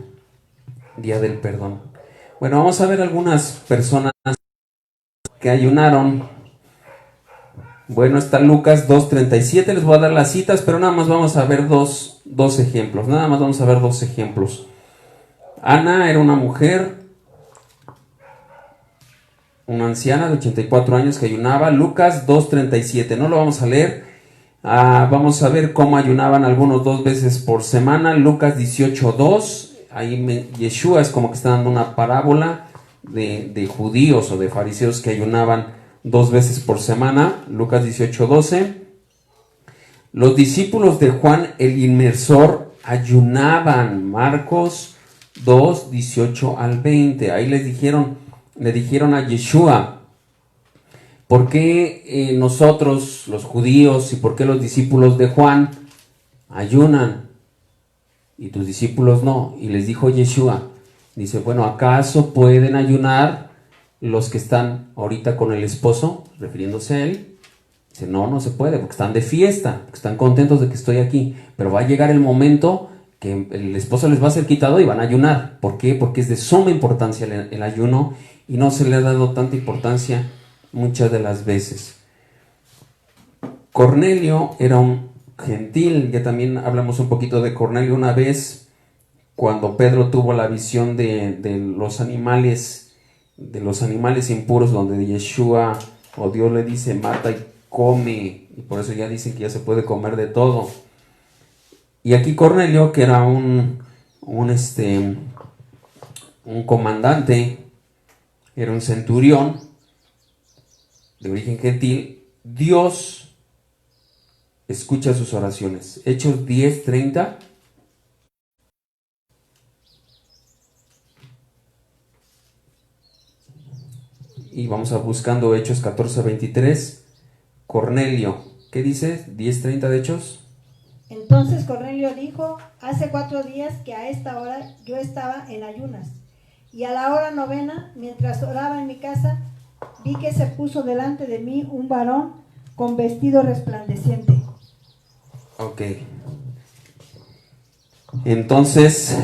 día del perdón. Bueno, vamos a ver algunas personas que ayunaron. Bueno, está Lucas 2:37, les voy a dar las citas, pero nada más vamos a ver dos ejemplos, nada más vamos a ver dos ejemplos. Ana era una mujer, una anciana de 84 años que ayunaba. Lucas 2:37, no lo vamos a leer. Vamos a ver cómo ayunaban algunos 2 veces por semana. Lucas 18:2, ahí Yeshua es como que está dando una parábola de judíos o de fariseos que ayunaban 2 veces por semana. Lucas 18:12. Los discípulos de Juan el Inmersor ayunaban. Marcos 2:18 al 20. Ahí le dijeron a Yeshua, ¿por qué nosotros los judíos y por qué los discípulos de Juan ayunan y tus discípulos no? Y les dijo Yeshua, dice, bueno, ¿acaso pueden ayunar los que están ahorita con el esposo? Refiriéndose a él. Dice, no se puede, porque están de fiesta, porque están contentos de que estoy aquí, pero va a llegar el momento que el esposo les va a ser quitado y van a ayunar. ¿Por qué? Porque es de suma importancia el ayuno y no se le ha dado tanta importancia muchas de las veces. Cornelio era un gentil, ya también hablamos un poquito de Cornelio una vez, cuando Pedro tuvo la visión de los animales impuros, donde Yeshua o Dios le dice, mata y come, y por eso ya dicen que ya se puede comer de todo. Y aquí Cornelio, que era un comandante, era un centurión de origen gentil, Dios escucha sus oraciones. Hechos 10:30. Y vamos a buscando Hechos 14:23. Cornelio, ¿qué dice? 10:30 de Hechos. Entonces Cornelio dijo, hace 4 días que a esta hora yo estaba en ayunas, y a la hora 9, mientras oraba en mi casa, vi que se puso delante de mí un varón con vestido resplandeciente. Ok. Entonces,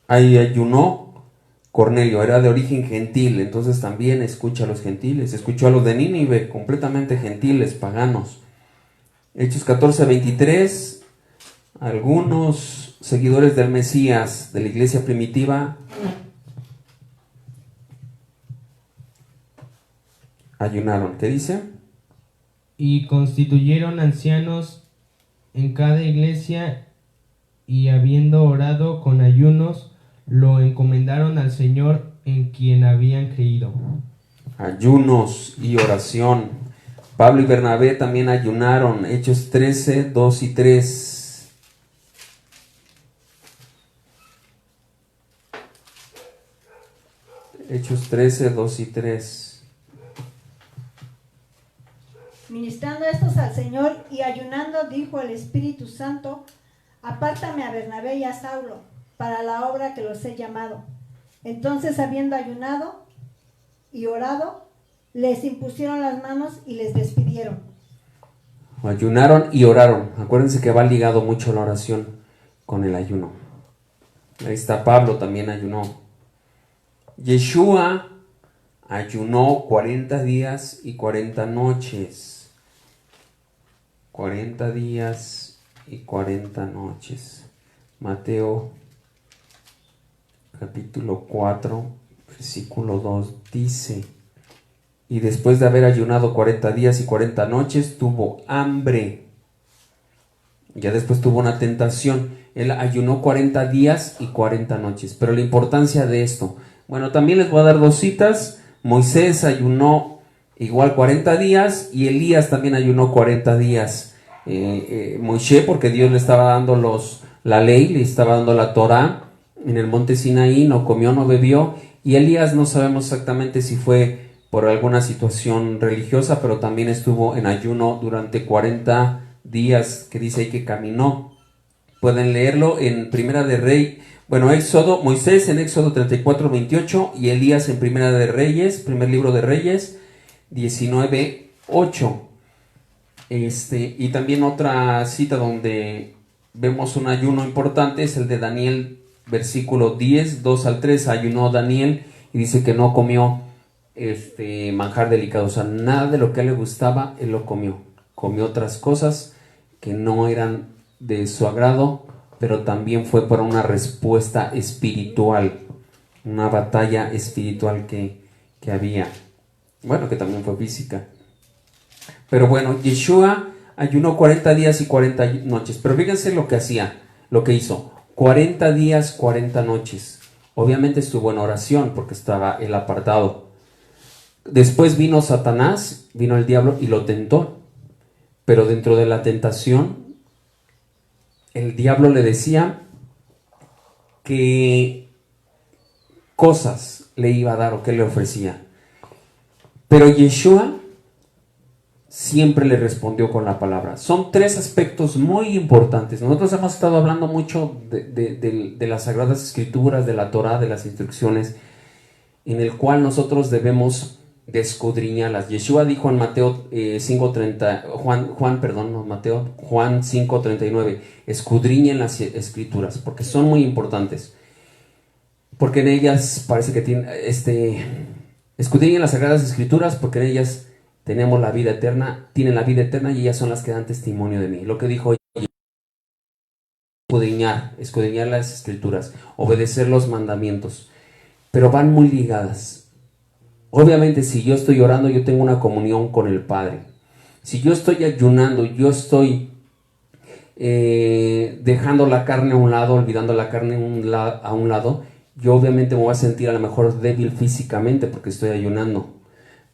ahí ayunó Cornelio, era de origen gentil, entonces también escucha a los gentiles, escuchó a los de Nínive, completamente gentiles, paganos. Hechos 14:23, algunos seguidores del Mesías de la iglesia primitiva ayunaron. ¿Qué dice? Y constituyeron ancianos en cada iglesia, y habiendo orado con ayunos, lo encomendaron al Señor en quien habían creído. Ayunos y oración Pablo y Bernabé también ayunaron. Hechos 13, 2 y 3. Hechos 13, 2 y 3. Ministrando estos al Señor y ayunando, dijo el Espíritu Santo: apártame a Bernabé y a Saulo para la obra que los he llamado. Entonces, habiendo ayunado y orado, les impusieron las manos y les despidieron. Ayunaron y oraron. Acuérdense que va ligado mucho la oración con el ayuno. Ahí está, Pablo también ayunó. Yeshua ayunó 40 días y 40 noches. 40 días y 40 noches. Mateo capítulo 4, versículo 2 dice: y después de haber ayunado 40 días y 40 noches, tuvo hambre. Ya después tuvo una tentación. Él ayunó 40 días y 40 noches. Pero la importancia de esto, bueno, también les voy a dar dos citas. Moisés ayunó igual 40 días y Elías también ayunó 40 días. Moisés, porque Dios le estaba dando la ley, le estaba dando la Torá en el monte Sinaí, no comió, no bebió. Y Elías no sabemos exactamente si fue por alguna situación religiosa, pero también estuvo en ayuno durante 40 días, que dice ahí que caminó. Pueden leerlo en Primera de Rey, Éxodo, Moisés en Éxodo 34, 28 y Elías en Primera de Reyes, primer libro de Reyes, 19, 8. Y también otra cita donde vemos un ayuno importante es el de Daniel, versículo 10, 2 al 3. Ayunó Daniel y dice que no comió manjar delicado, o sea, nada de lo que a él le gustaba, él lo comió. Comió otras cosas que no eran de su agrado, pero también fue por una respuesta espiritual, una batalla espiritual que había. Bueno, que también fue física. Pero bueno, Yeshua ayunó 40 días y 40 noches. Pero fíjense lo que hacía, lo que hizo. 40 días, 40 noches. Obviamente estuvo en oración porque estaba él apartado. Después vino Satanás, vino el diablo y lo tentó. Pero dentro de la tentación, el diablo le decía que cosas le iba a dar o que le ofrecía. Pero Yeshua siempre le respondió con la palabra. Son tres aspectos muy importantes. Nosotros hemos estado hablando mucho de las Sagradas Escrituras, de la Torá, de las instrucciones, en el cual nosotros debemos de escudriñarlas. Yeshua dijo en Mateo 5:30, Juan 5:39, escudriñen las Escrituras, porque son muy importantes. Porque en ellas parece que escudriñen las Sagradas Escrituras, porque en ellas tenemos la vida eterna, tienen la vida eterna y ellas son las que dan testimonio de mí. Lo que dijo escudriñar las Escrituras, obedecer los mandamientos, pero van muy ligadas. Obviamente, si yo estoy orando, yo tengo una comunión con el Padre. Si yo estoy ayunando, yo estoy dejando la carne a un lado, olvidando la carne a un lado, yo obviamente me voy a sentir a lo mejor débil físicamente porque estoy ayunando,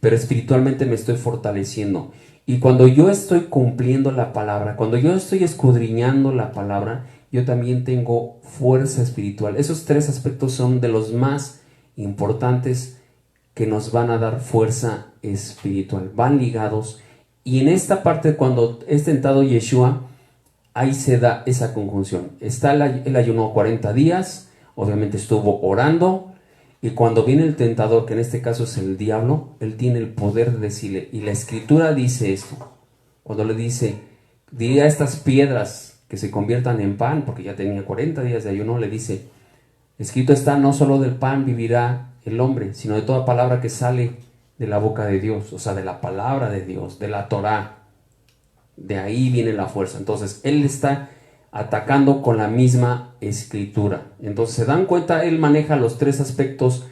pero espiritualmente me estoy fortaleciendo. Y cuando yo estoy cumpliendo la palabra, cuando yo estoy escudriñando la palabra, yo también tengo fuerza espiritual. Esos tres aspectos son de los más importantes que nos van a dar fuerza espiritual, van ligados. Y en esta parte, cuando es tentado Yeshua, ahí se da esa conjunción. Él ayunó 40 días, obviamente estuvo orando, y cuando viene el tentador, que en este caso es el diablo, él tiene el poder de decirle, y la Escritura dice esto, cuando le dice, diré a estas piedras que se conviertan en pan, porque ya tenía 40 días de ayuno, le dice, escrito está, no solo del pan vivirá el hombre, sino de toda palabra que sale de la boca de Dios, o sea, de la palabra de Dios, de la Torá. De ahí viene la fuerza. Entonces, él está atacando con la misma Escritura. Entonces, se dan cuenta, él maneja los tres aspectos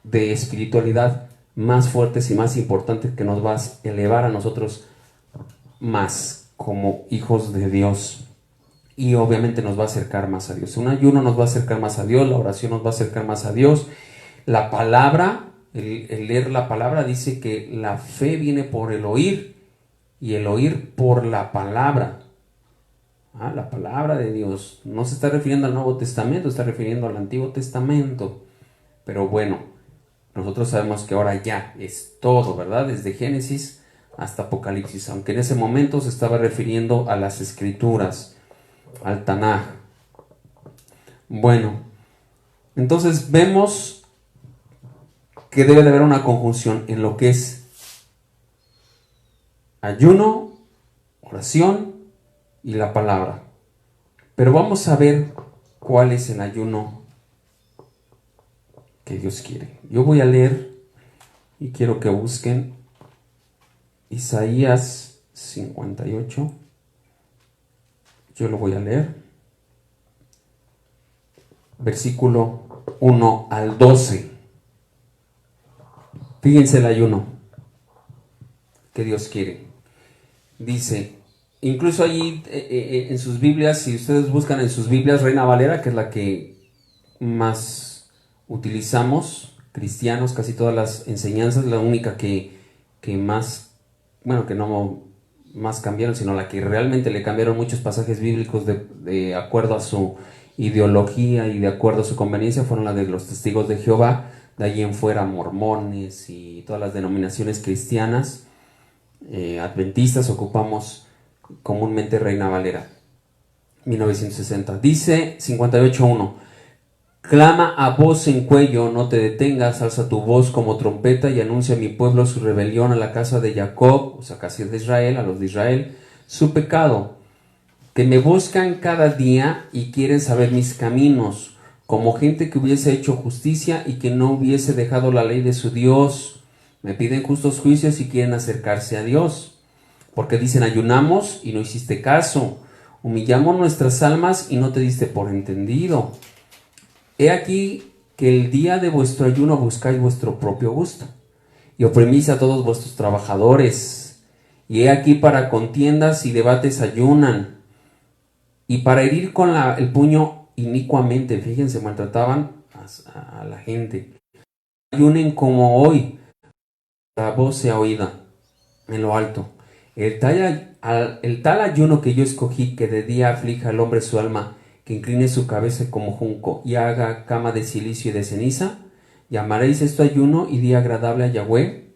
de espiritualidad más fuertes y más importantes que nos va a elevar a nosotros más como hijos de Dios. Y obviamente nos va a acercar más a Dios. Un ayuno nos va a acercar más a Dios, la oración nos va a acercar más a Dios. La palabra, el leer la palabra dice que la fe viene por el oír y el oír por la palabra. La palabra de Dios. No se está refiriendo al Nuevo Testamento, está refiriendo al Antiguo Testamento. Pero bueno, nosotros sabemos que ahora ya es todo, ¿verdad? Desde Génesis hasta Apocalipsis, aunque en ese momento se estaba refiriendo a las Escrituras, al Tanaj. Bueno, entonces vemos que debe de haber una conjunción en lo que es ayuno, oración y la palabra. Pero vamos a ver cuál es el ayuno que Dios quiere. Yo voy a leer y quiero que busquen Isaías 58. Yo lo voy a leer. Versículo 1 al 12. Fíjense el ayuno que Dios quiere. Dice, incluso allí en sus Biblias, si ustedes buscan en sus Biblias Reina Valera, que es la que más utilizamos, cristianos, casi todas las enseñanzas, la única que más, bueno, que no más cambiaron, sino la que realmente le cambiaron muchos pasajes bíblicos de acuerdo a su ideología y de acuerdo a su conveniencia, fueron las de los testigos de Jehová. De allí en fuera mormones y todas las denominaciones cristianas, adventistas, ocupamos comúnmente Reina Valera 1960. Dice 58.1: clama a voz en cuello, no te detengas, alza tu voz como trompeta y anuncia a mi pueblo su rebelión, a la casa de Jacob, o sea, casa de Israel, a los de Israel, su pecado, que me buscan cada día y quieren saber mis caminos, como gente que hubiese hecho justicia y que no hubiese dejado la ley de su Dios. Me piden justos juicios y quieren acercarse a Dios, porque dicen, ayunamos y no hiciste caso, humillamos nuestras almas y no te diste por entendido. He aquí que el día de vuestro ayuno buscáis vuestro propio gusto, y oprimís a todos vuestros trabajadores. Y he aquí para contiendas y debates ayunan, y para herir con el puño inicuamente. Fíjense, maltrataban a la gente. Ayunen como hoy, la voz sea oída en lo alto. El tal ayuno que yo escogí, que de día aflija al hombre su alma, que incline su cabeza como junco y haga cama de silicio y de ceniza, llamaréis esto ayuno y día agradable a Yahweh.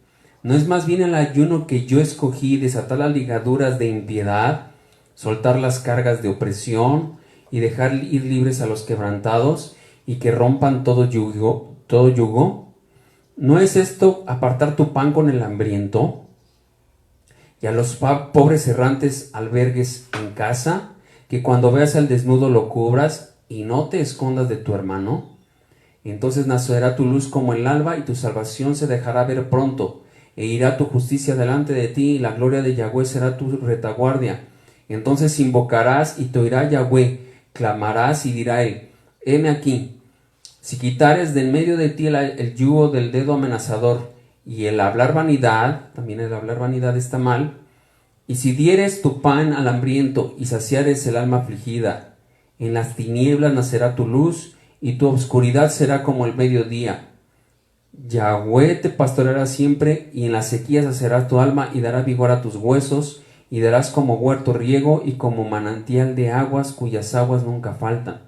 ¿No es más bien el ayuno que yo escogí, desatar las ligaduras de impiedad, soltar las cargas de opresión y dejar ir libres a los quebrantados, y que rompan todo yugo? ¿No es esto apartar tu pan con el hambriento, y a los pobres errantes albergues en casa, que cuando veas al desnudo lo cubras y no te escondas de tu hermano? Entonces nacerá tu luz como el alba y tu salvación se dejará ver pronto, e irá tu justicia delante de ti y la gloria de Yahweh será tu retaguardia. Entonces invocarás y te oirá Yahweh, clamarás y dirá él, heme aquí. Si quitares de en medio de ti el yugo del dedo amenazador y el hablar vanidad, también el hablar vanidad está mal, y si dieres tu pan al hambriento y saciares el alma afligida, en las tinieblas nacerá tu luz y tu obscuridad será como el mediodía. Yahweh te pastoreará siempre y en la sequía saciará tu alma y dará vigor a tus huesos, y darás como huerto riego y como manantial de aguas cuyas aguas nunca faltan.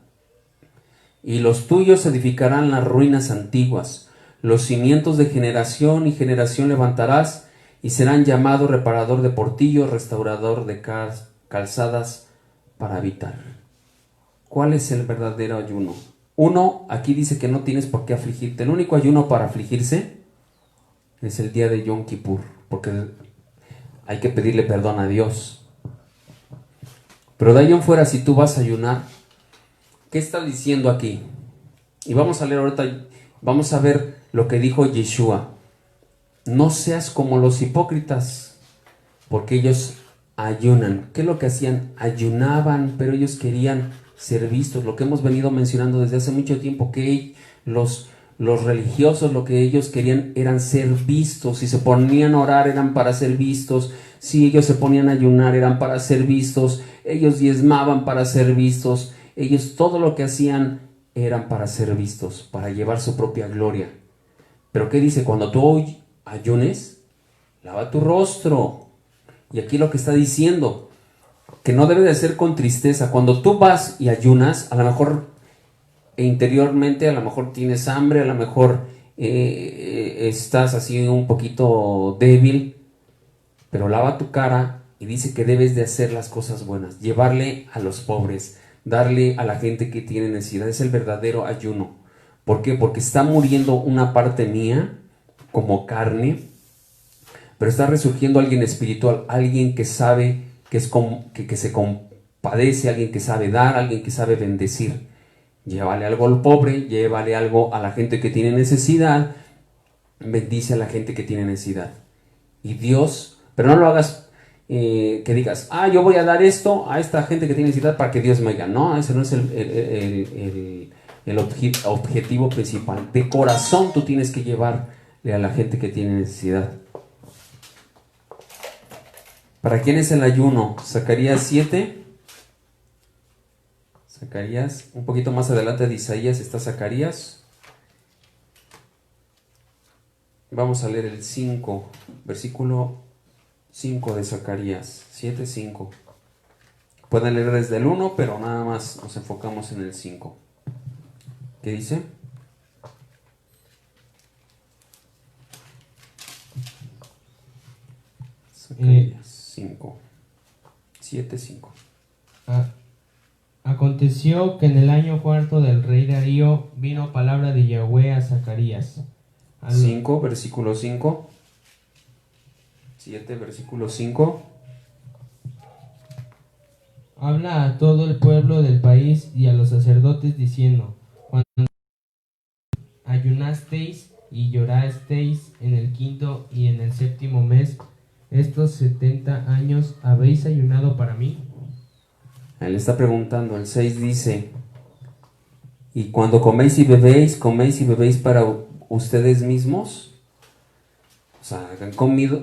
Y los tuyos edificarán las ruinas antiguas, los cimientos de generación y generación levantarás, y serán llamados reparador de portillos, restaurador de calzadas para habitar. ¿Cuál es el verdadero ayuno? Uno, aquí dice que no tienes por qué afligirte. El único ayuno para afligirse es el día de Yom Kippur, porque hay que pedirle perdón a Dios. Pero de ahí en fuera, si tú vas a ayunar, ¿qué está diciendo aquí? Y vamos a leer ahorita, vamos a ver lo que dijo Yeshua. No seas como los hipócritas, porque ellos ayunan. ¿Qué es lo que hacían? Ayunaban, pero ellos querían ser vistos. Lo que hemos venido mencionando desde hace mucho tiempo, que los religiosos lo que ellos querían eran ser vistos. Si se ponían a orar eran para ser vistos. Si ellos se ponían a ayunar eran para ser vistos. Ellos diezmaban para ser vistos. Ellos todo lo que hacían eran para ser vistos, para llevar su propia gloria. Pero ¿qué dice? Cuando tú ayunes, lava tu rostro Y aquí lo que está diciendo, que no debe de ser con tristeza. Cuando tú vas y ayunas, a lo mejor interiormente, a lo mejor tienes hambre, a lo mejor estás así un poquito débil, pero lava tu cara y dice que debes de hacer las cosas buenas, llevarle a los pobres, darle a la gente que tiene necesidad. Es el verdadero ayuno. ¿Por qué? Porque está muriendo una parte mía como carne, pero está resurgiendo alguien espiritual, alguien que sabe que se compadece, alguien que sabe dar, alguien que sabe bendecir. Llévale algo al pobre, llévale algo a la gente que tiene necesidad, bendice a la gente que tiene necesidad. Y Dios, pero no lo hagas que digas, yo voy a dar esto a esta gente que tiene necesidad para que Dios me oiga. No, ese no es el objetivo principal. De corazón tú tienes que llevarle a la gente que tiene necesidad. ¿Para quién es el ayuno? Zacarías 7. Zacarías, un poquito más adelante de Isaías está Zacarías. Vamos a leer el 5, versículo 5 de Zacarías, 7:5. Pueden leer desde el 1, pero nada más nos enfocamos en el 5. ¿Qué dice? Zacarías 5, 7:5. Aconteció que en el año cuarto del rey Darío vino palabra de Yahweh a Zacarías. 5, versículo 5. 7, versículo 5. Habla a todo el pueblo del país y a los sacerdotes diciendo: cuando ayunasteis y llorasteis en el quinto y en el séptimo mes, estos 70 años, ¿habéis ayunado para mí? Él está preguntando, el 6 dice, y cuando coméis y bebéis para ustedes mismos. O sea,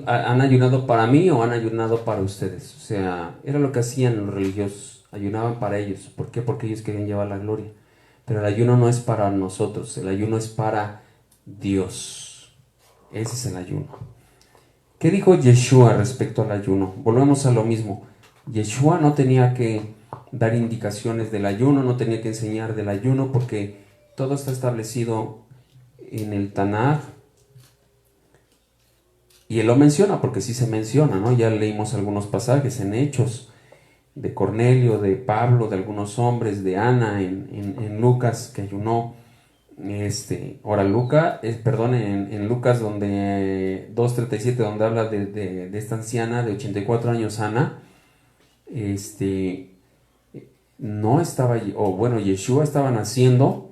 ¿han ayunado para mí o han ayunado para ustedes? O sea, era lo que hacían los religiosos, ayunaban para ellos. ¿Por qué? Porque ellos querían llevar la gloria. Pero el ayuno no es para nosotros, el ayuno es para Dios. Ese es el ayuno. ¿Qué dijo Yeshua respecto al ayuno? Volvemos a lo mismo. Yeshua no tenía que dar indicaciones del ayuno, no tenía que enseñar del ayuno, porque todo está establecido en el Tanaj. Y él lo menciona, porque sí se menciona, ¿no? Ya leímos algunos pasajes en Hechos, de Cornelio, de Pablo, de algunos hombres, de Ana, en Lucas, que ayunó. Ahora en Lucas donde 2:37, donde habla de esta anciana de 84 años, Ana, no estaba, Yeshua estaba naciendo,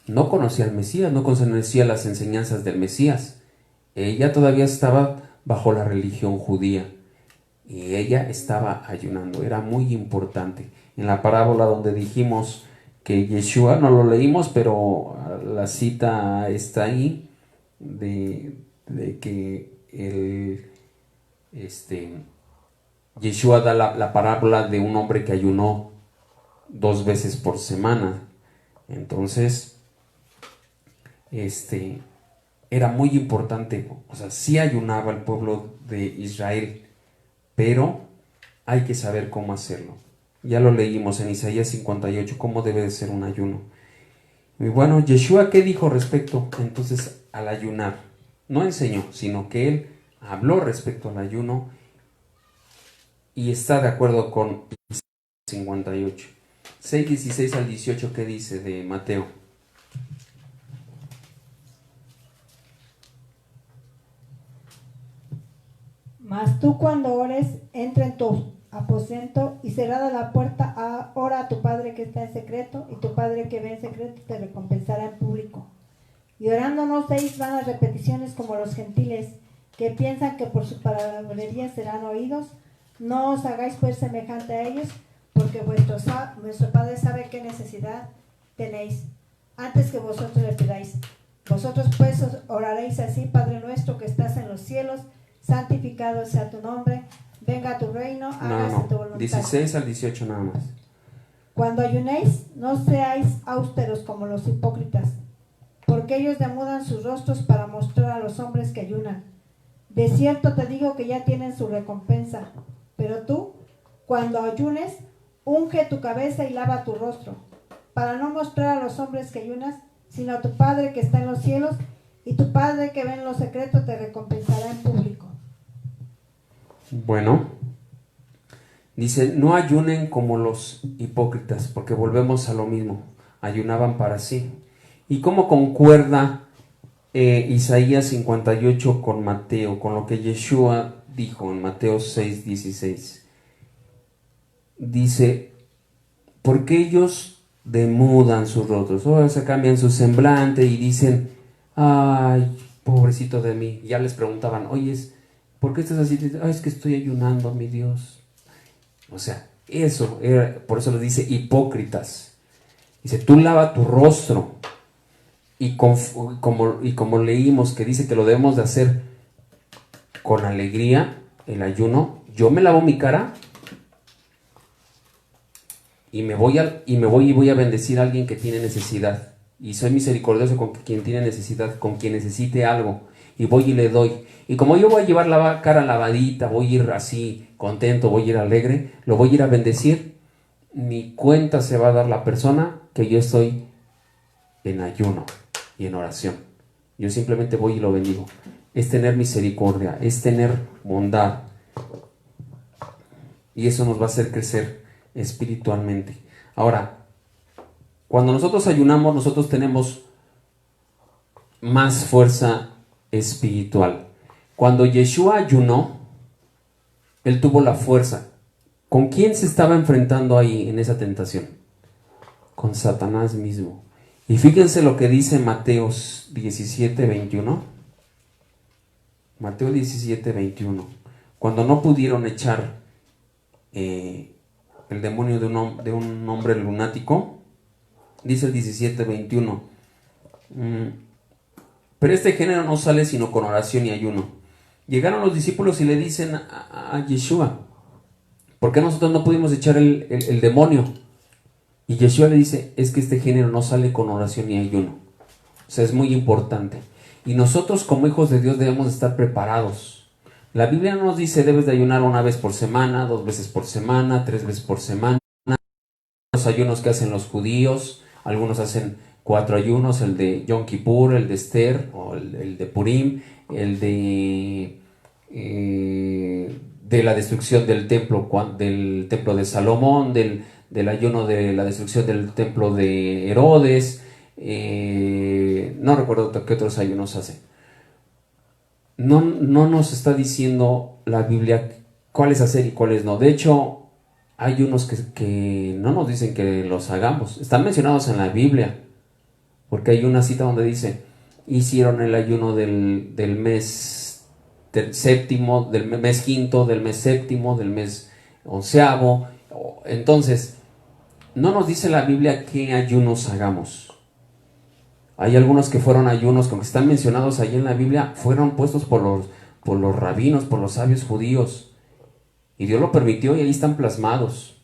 no conocía al Mesías, no conocía las enseñanzas del Mesías. Ella todavía estaba bajo la religión judía y ella estaba ayunando. Era muy importante. En la parábola donde dijimos que Yeshua, no lo leímos, pero la cita está ahí de que Yeshua da la parábola de un hombre que ayunó 2 veces por semana. Entonces, era muy importante. O sea, sí ayunaba el pueblo de Israel, pero hay que saber cómo hacerlo. Ya lo leímos en Isaías 58, cómo debe de ser un ayuno. Y bueno, Yeshua, ¿qué dijo respecto entonces al ayunar? No enseñó, sino que él habló respecto al ayuno y está de acuerdo con 58. 6:16 al 18, ¿qué dice de Mateo? Mas tú cuando ores, entra en tu aposento y cerrada la puerta, ora a tu Padre que está en secreto, y tu Padre que ve en secreto te recompensará en público. Y orando no deis vanas repeticiones como los gentiles, que piensan que por su palabrería serán oídos. No os hagáis pues semejante a ellos, porque vuestro Padre sabe qué necesidad tenéis, antes que vosotros le pidáis. Vosotros pues oraréis así: Padre nuestro que estás en los cielos, santificado sea tu nombre, venga tu reino, hágase tu voluntad. 16 al 18 nada más. Cuando ayunéis, no seáis austeros como los hipócritas, porque ellos demudan sus rostros para mostrar a los hombres que ayunan. De cierto te digo que ya tienen su recompensa. Pero tú, cuando ayunes, unge tu cabeza y lava tu rostro, para no mostrar a los hombres que ayunas, sino a tu Padre que está en los cielos, y tu Padre que ve en lo secreto te recompensará en público. Bueno, dice, no ayunen como los hipócritas, porque volvemos a lo mismo, ayunaban para sí. ¿Y cómo concuerda Isaías 58 con Mateo, con lo que Yeshua dijo en Mateo 6:16? Dice, porque ellos demudan sus rostros, o se cambian su semblante y dicen, ay, pobrecito de mí. Ya les preguntaban, oye, ¿por qué estás así? Ay, es que estoy ayunando, mi Dios. O sea, eso, por eso les dice hipócritas. Dice, tú lava tu rostro. Y como leímos que dice que lo debemos de hacer con alegría, el ayuno, yo me lavo mi cara y voy a bendecir a alguien que tiene necesidad. Y soy misericordioso con quien tiene necesidad, con quien necesite algo. Y voy y le doy. Y como yo voy a llevar la cara lavadita, voy a ir así contento, voy a ir alegre, lo voy a ir a bendecir, mi cuenta se va a dar la persona que yo estoy en ayuno y en oración. Yo simplemente voy y lo bendigo. Es tener misericordia, es tener bondad. Y eso nos va a hacer crecer espiritualmente. Ahora, cuando nosotros ayunamos, nosotros tenemos más fuerza espiritual. Cuando Yeshua ayunó, él tuvo la fuerza. ¿Con quién se estaba enfrentando ahí en esa tentación? Con Satanás mismo. Y fíjense lo que dice Mateo 17:21. Mateo 17:21. Cuando no pudieron echar el demonio de un hombre lunático, dice el 17:21. Pero este género no sale sino con oración y ayuno. Llegaron los discípulos y le dicen a Yeshua, ¿por qué nosotros no pudimos echar el demonio? Y Yeshua le dice, es que este género no sale con oración y ayuno. O sea, es muy importante. Y nosotros como hijos de Dios debemos estar preparados. La Biblia no nos dice, debes de ayunar una vez por semana, 2 veces por semana, 3 veces por semana. Los ayunos que hacen los judíos, algunos hacen 4 ayunos, el de Yom Kippur, el de Esther, o el de Purim, el de la destrucción del templo de Salomón, del ayuno de la destrucción del templo de Herodes, no recuerdo qué otros ayunos hace. No nos está diciendo la Biblia cuáles hacer y cuáles no. De hecho, hay unos que no nos dicen que los hagamos. Están mencionados en la Biblia, porque hay una cita donde dice, hicieron el ayuno del mes séptimo, del mes quinto, del mes séptimo, del mes onceavo. Entonces, no nos dice la Biblia qué ayunos hagamos. Hay algunos que fueron ayunos, como que están mencionados ahí en la Biblia, fueron puestos por los rabinos, por los sabios judíos. Y Dios lo permitió y ahí están plasmados.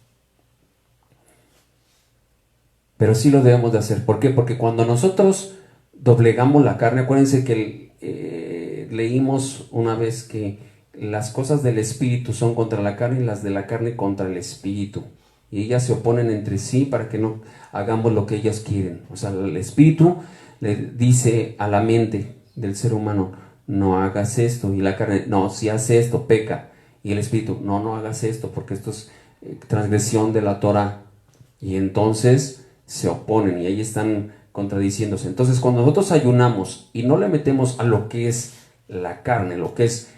Pero sí lo debemos de hacer. ¿Por qué? Porque cuando nosotros doblegamos la carne, acuérdense que leímos una vez que las cosas del espíritu son contra la carne y las de la carne contra el espíritu. Y ellas se oponen entre sí para que no hagamos lo que ellas quieren. O sea, el espíritu le dice a la mente del ser humano, no hagas esto. Y la carne, no, si hace esto, peca. Y el espíritu, no hagas esto, porque esto es transgresión de la Torah. Y entonces se oponen y ahí están contradiciéndose. Entonces, cuando nosotros ayunamos y no le metemos a lo que es la carne, lo que es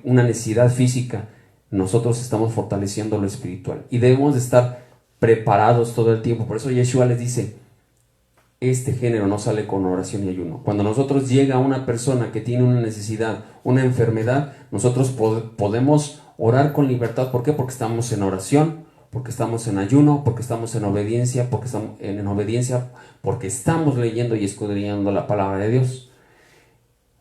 una necesidad física, nosotros estamos fortaleciendo lo espiritual y debemos de estar preparados todo el tiempo. Por eso Yeshua les dice, este género no sale con oración y ayuno. Cuando nosotros llega una persona que tiene una necesidad, una enfermedad, nosotros podemos orar con libertad. ¿Por qué? Porque estamos en oración, porque estamos en ayuno, porque estamos en obediencia, porque estamos leyendo y escudriñando la palabra de Dios.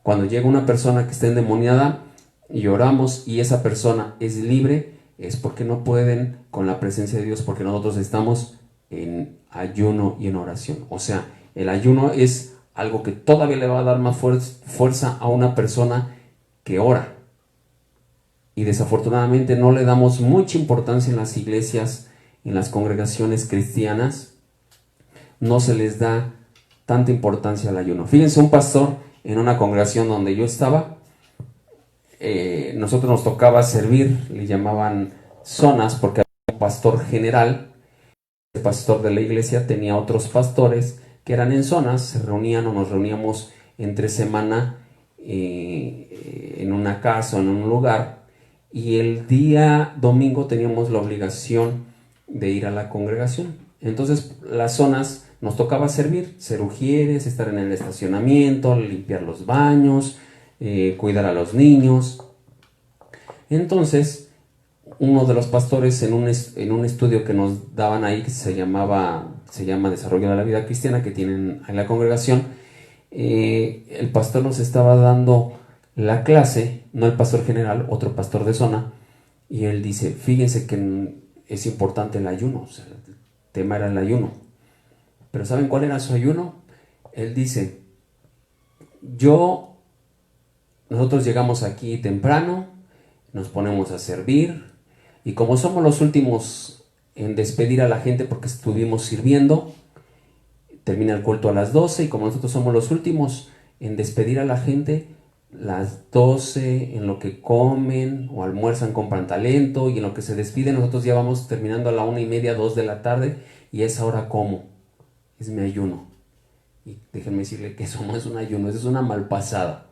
Cuando llega una persona que está endemoniada y oramos y esa persona es libre, es porque no pueden con la presencia de Dios, porque nosotros estamos en ayuno y en oración. O sea, el ayuno es algo que todavía le va a dar más fuerza a una persona que ora. Y desafortunadamente no le damos mucha importancia en las iglesias, en las congregaciones cristianas. No se les da tanta importancia al ayuno. Fíjense, un pastor en una congregación donde yo estaba, nosotros nos tocaba servir, le llamaban zonas, porque había un pastor general. El pastor de la iglesia tenía otros pastores que eran en zonas, se reunían o nos reuníamos entre semana en una casa o en un lugar, y el día domingo teníamos la obligación de ir a la congregación. Entonces las zonas nos tocaba servir, ser ujieres, estar en el estacionamiento, limpiar los baños, cuidar a los niños. Entonces uno de los pastores en un estudio que nos daban ahí, que se llama Desarrollo de la Vida Cristiana, que tienen en la congregación, el pastor nos estaba dando la clase, no el pastor general, otro pastor de zona, y él dice, fíjense que es importante el ayuno, o sea, el tema era el ayuno. Pero ¿saben cuál era su ayuno? Él dice, nosotros llegamos aquí temprano, nos ponemos a servir, y como somos los últimos en despedir a la gente porque estuvimos sirviendo, termina el culto a las 12, y como nosotros somos los últimos en despedir a la gente, las 12 en lo que comen o almuerzan, compran talento, y en lo que se despiden nosotros ya vamos terminando a la 1:30, 2 de la tarde, y a esa hora como, es mi ayuno. Y déjenme decirle que eso no es un ayuno, eso es una malpasada,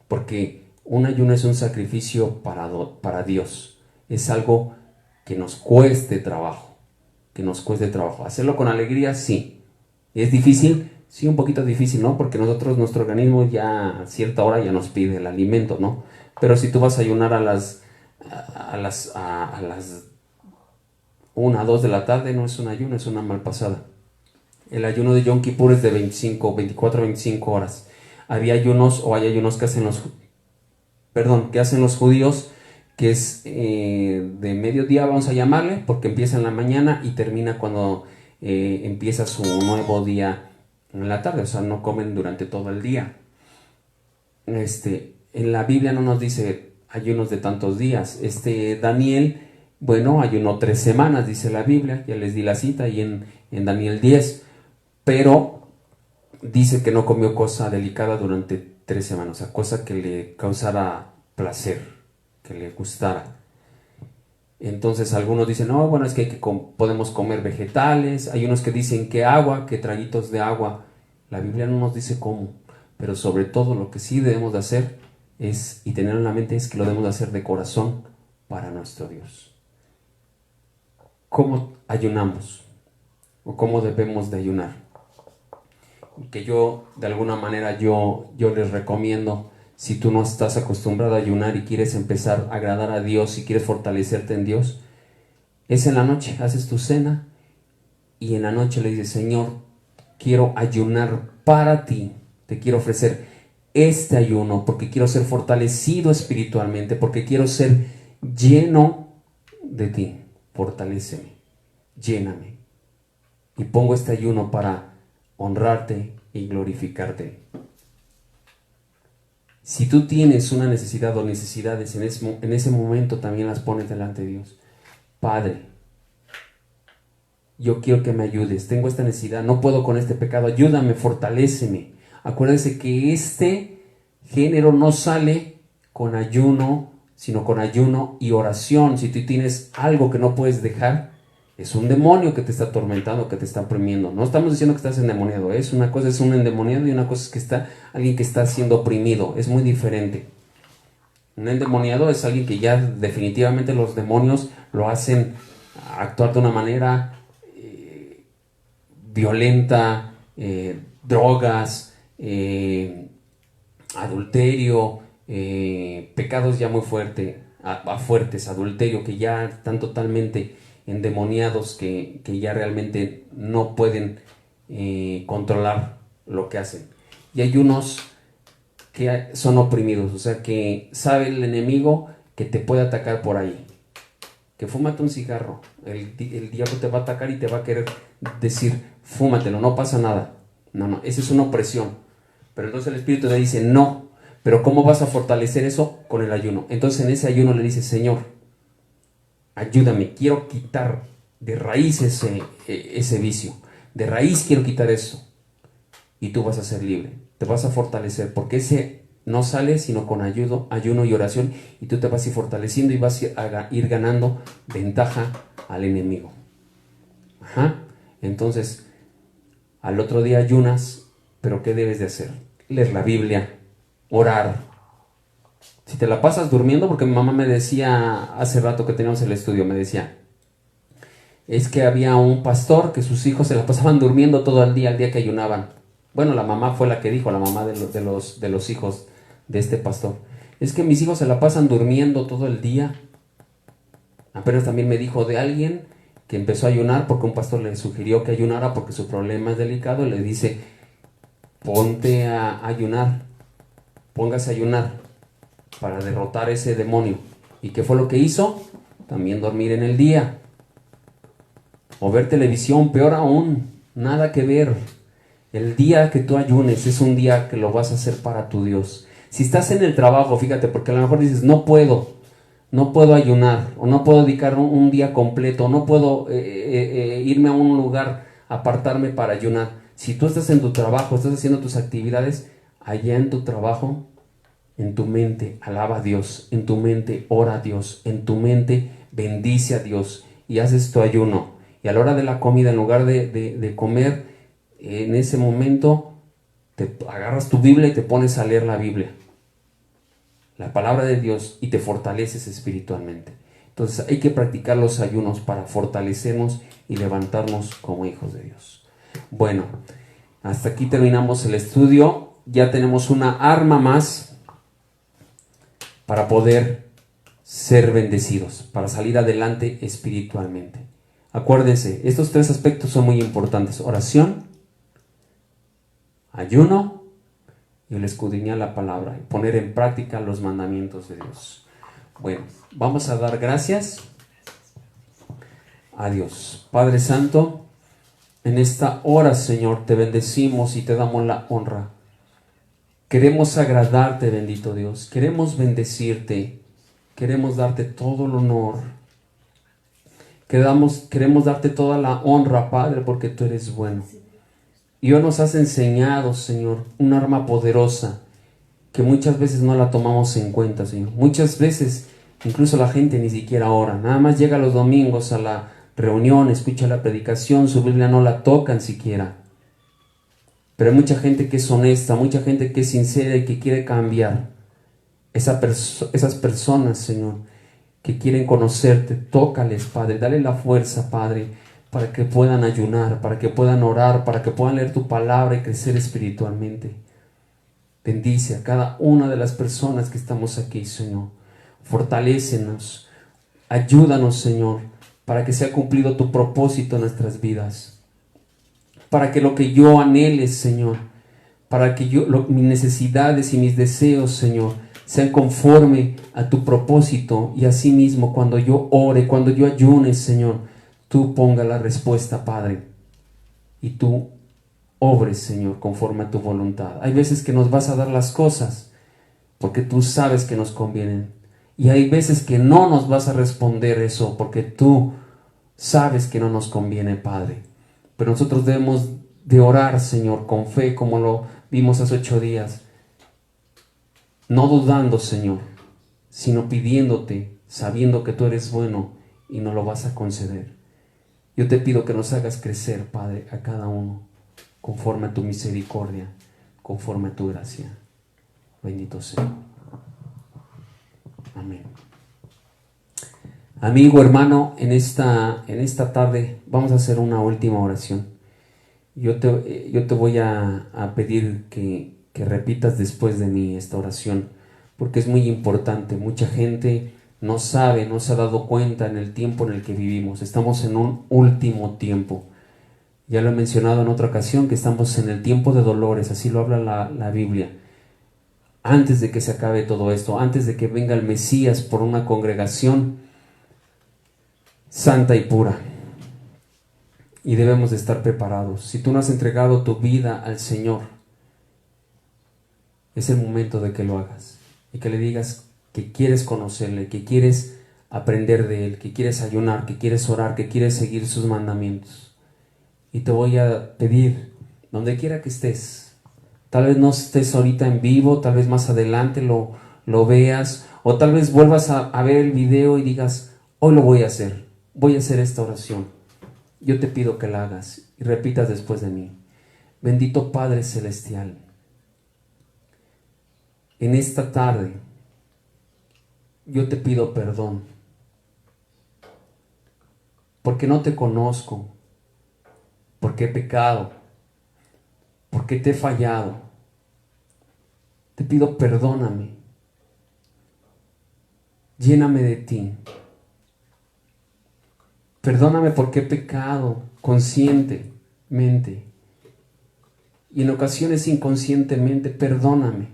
porque un ayuno es un sacrificio para Dios, es algo que nos cueste trabajo, hacerlo con alegría, sí. ¿Es difícil? Sí, un poquito difícil, ¿no? Porque nuestro organismo ya a cierta hora ya nos pide el alimento, ¿no? Pero si tú vas a ayunar a las 1, 2 de la tarde, no es un ayuno, es una malpasada. El ayuno de Yom Kippur es de 24 a 25 horas. Había ayunos, o hay ayunos que hacen los judíos, que es de mediodía, vamos a llamarle, porque empieza en la mañana y termina cuando empieza su nuevo día en la tarde, o sea, no comen durante todo el día. En la Biblia no nos dice ayunos de tantos días. Daniel, bueno, ayunó 3 semanas, dice la Biblia, ya les di la cita, y en Daniel 10, pero dice que no comió cosa delicada durante 3 semanas, o sea, cosa que le causara placer, que le gustara. Entonces algunos dicen, no, bueno, es que podemos comer vegetales. Hay unos que dicen que agua, que traguitos de agua. La Biblia no nos dice cómo, pero sobre todo lo que sí debemos de hacer es, y tener en la mente, es que lo debemos de hacer de corazón para nuestro Dios. ¿Cómo ayunamos? ¿O cómo debemos de ayunar? Que de alguna manera, yo les recomiendo, si tú no estás acostumbrado a ayunar y quieres empezar a agradar a Dios y quieres fortalecerte en Dios, es en la noche, haces tu cena y en la noche le dices, Señor, quiero ayunar para ti, te quiero ofrecer este ayuno porque quiero ser fortalecido espiritualmente, porque quiero ser lleno de ti. Fortaléceme, lléname, y pongo este ayuno para honrarte y glorificarte. Si tú tienes una necesidad o necesidades en ese momento, también las pones delante de Dios. Padre, yo quiero que me ayudes, tengo esta necesidad, no puedo con este pecado, ayúdame, fortaléceme. Acuérdense que este género no sale con ayuno, sino con ayuno y oración. Si tú tienes algo que no puedes dejar, es un demonio que te está atormentando, que te está oprimiendo. No estamos diciendo que estás endemoniado, ¿eh? Una cosa es un endemoniado y una cosa es que está alguien que está siendo oprimido. Es muy diferente. Un endemoniado es alguien que ya definitivamente los demonios lo hacen actuar de una manera violenta, drogas, adulterio, pecados ya muy fuertes, adulterio, que ya están totalmente endemoniados, que ya realmente no pueden controlar lo que hacen. Y hay unos que son oprimidos, o sea que sabe el enemigo que te puede atacar por ahí, que fúmate un cigarro, el diablo te va a atacar y te va a querer decir, fúmatelo, no pasa nada. No, esa es una opresión. Pero entonces el Espíritu le dice, no, Pero ¿cómo vas a fortalecer eso? Con el ayuno. Entonces en ese ayuno le dices, Señor, ayúdame, quiero quitar de raíz ese vicio. De raíz quiero quitar eso. Y tú vas a ser libre, te vas a fortalecer, porque ese no sale sino con ayuno y oración, y tú te vas a ir fortaleciendo y vas a ir ganando ventaja al enemigo. Ajá. Entonces, al otro día ayunas, pero ¿qué debes de hacer? Leer la Biblia, orar. Si te la pasas durmiendo, porque mi mamá me decía hace rato que teníamos el estudio, me decía, es que había un pastor que sus hijos se la pasaban durmiendo todo el día que ayunaban. Bueno, la mamá fue la que dijo, la mamá de los hijos de este pastor. Es que mis hijos se la pasan durmiendo todo el día. Apenas también me dijo de alguien que empezó a ayunar porque un pastor le sugirió que ayunara porque su problema es delicado. Y le dice, ponte a ayunar, póngase a ayunar para derrotar ese demonio. ¿Y qué fue lo que hizo? También dormir en el día. O ver televisión, peor aún, nada que ver. El día que tú ayunes es un día que lo vas a hacer para tu Dios. Si estás en el trabajo, fíjate, porque a lo mejor dices, no puedo ayunar, o no puedo dedicar un día completo, o no puedo irme a un lugar, apartarme para ayunar. Si tú estás en tu trabajo, estás haciendo tus actividades, allá en tu trabajo, en tu mente alaba a Dios, en tu mente ora a Dios, en tu mente bendice a Dios y haces tu ayuno. Y a la hora de la comida, en lugar de comer, en ese momento te agarras tu Biblia y te pones a leer la Biblia, la palabra de Dios, y te fortaleces espiritualmente. Entonces hay que practicar los ayunos para fortalecernos y levantarnos como hijos de Dios. Bueno, hasta aquí terminamos el estudio. Ya tenemos una arma más para poder ser bendecidos, para salir adelante espiritualmente. Acuérdense, estos tres aspectos son muy importantes: oración, ayuno y el escudriñar la palabra y poner en práctica los mandamientos de Dios. Bueno, vamos a dar gracias a Dios. Padre Santo, en esta hora, Señor, te bendecimos y te damos la honra. Queremos agradarte, bendito Dios. Queremos bendecirte. Queremos darte todo el honor. Queremos darte toda la honra, Padre, porque tú eres bueno. Y hoy nos has enseñado, Señor, un arma poderosa que muchas veces no la tomamos en cuenta, Señor. Muchas veces incluso la gente ni siquiera ora. Nada más llega los domingos a la reunión, escucha la predicación, su Biblia no la tocan siquiera. Pero hay mucha gente que es honesta, mucha gente que es sincera y que quiere cambiar. Esas personas, Señor, que quieren conocerte, tócales, Padre, dale la fuerza, Padre, para que puedan ayunar, para que puedan orar, para que puedan leer tu palabra y crecer espiritualmente. Bendice a cada una de las personas que estamos aquí, Señor. Fortalécenos, ayúdanos, Señor, para que sea cumplido tu propósito en nuestras vidas. Para que lo que yo anhele, Señor, para que mis necesidades y mis deseos, Señor, sean conforme a tu propósito, y así mismo cuando yo ore, cuando yo ayune, Señor, tú ponga la respuesta, Padre, y tú obres, Señor, conforme a tu voluntad. Hay veces que nos vas a dar las cosas porque tú sabes que nos convienen, y hay veces que no nos vas a responder eso porque tú sabes que no nos conviene, Padre. Pero nosotros debemos de orar, Señor, con fe, como lo vimos hace 8 días, no dudando, Señor, sino pidiéndote, sabiendo que tú eres bueno y nos lo vas a conceder. Yo te pido que nos hagas crecer, Padre, a cada uno, conforme a tu misericordia, conforme a tu gracia. Bendito sea. Amén. Amigo, hermano, en esta tarde vamos a hacer una última oración. Yo te voy a pedir que repitas después de mí esta oración, porque es muy importante. Mucha gente no sabe, no se ha dado cuenta en el tiempo en el que vivimos. Estamos en un último tiempo. Ya lo he mencionado en otra ocasión, que estamos en el tiempo de dolores, así lo habla la Biblia. Antes de que se acabe todo esto, antes de que venga el Mesías por una congregación santa y pura. Y debemos de estar preparados. Si tú no has entregado tu vida al Señor, es el momento de que lo hagas y que le digas que quieres conocerle, que quieres aprender de Él, que quieres ayunar, que quieres orar, que quieres seguir sus mandamientos. Y te voy a pedir, donde quiera que estés, tal vez no estés ahorita en vivo, tal vez más adelante lo veas, o tal vez vuelvas a ver el video y digas, hoy lo voy a hacer esta oración. Yo te pido que la hagas y repitas después de mí. Bendito Padre Celestial, en esta tarde yo te pido perdón, porque no te conozco, porque he pecado, porque te he fallado. Te pido perdóname, lléname de ti. Perdóname porque he pecado conscientemente y en ocasiones inconscientemente. Perdóname.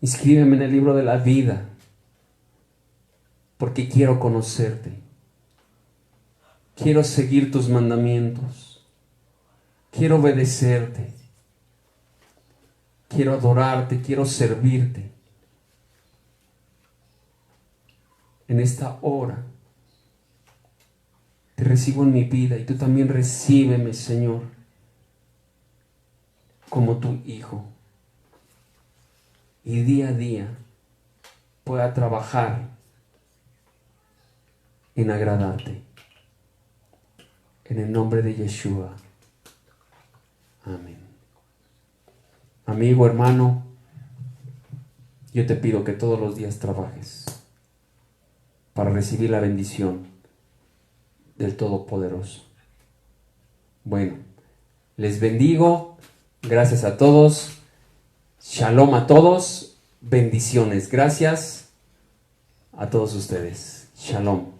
Inscríbeme en el libro de la vida, porque quiero conocerte. Quiero seguir tus mandamientos. Quiero obedecerte. Quiero adorarte, quiero servirte. En esta hora te recibo en mi vida y tú también recíbeme, Señor, como tu Hijo. Y día a día pueda trabajar en agradarte. En el nombre de Yeshua. Amén. Amigo, hermano, yo te pido que todos los días trabajes para recibir la bendición del Todopoderoso. Bueno, les bendigo. Gracias a todos. Shalom a todos. Bendiciones. Gracias a todos ustedes. Shalom.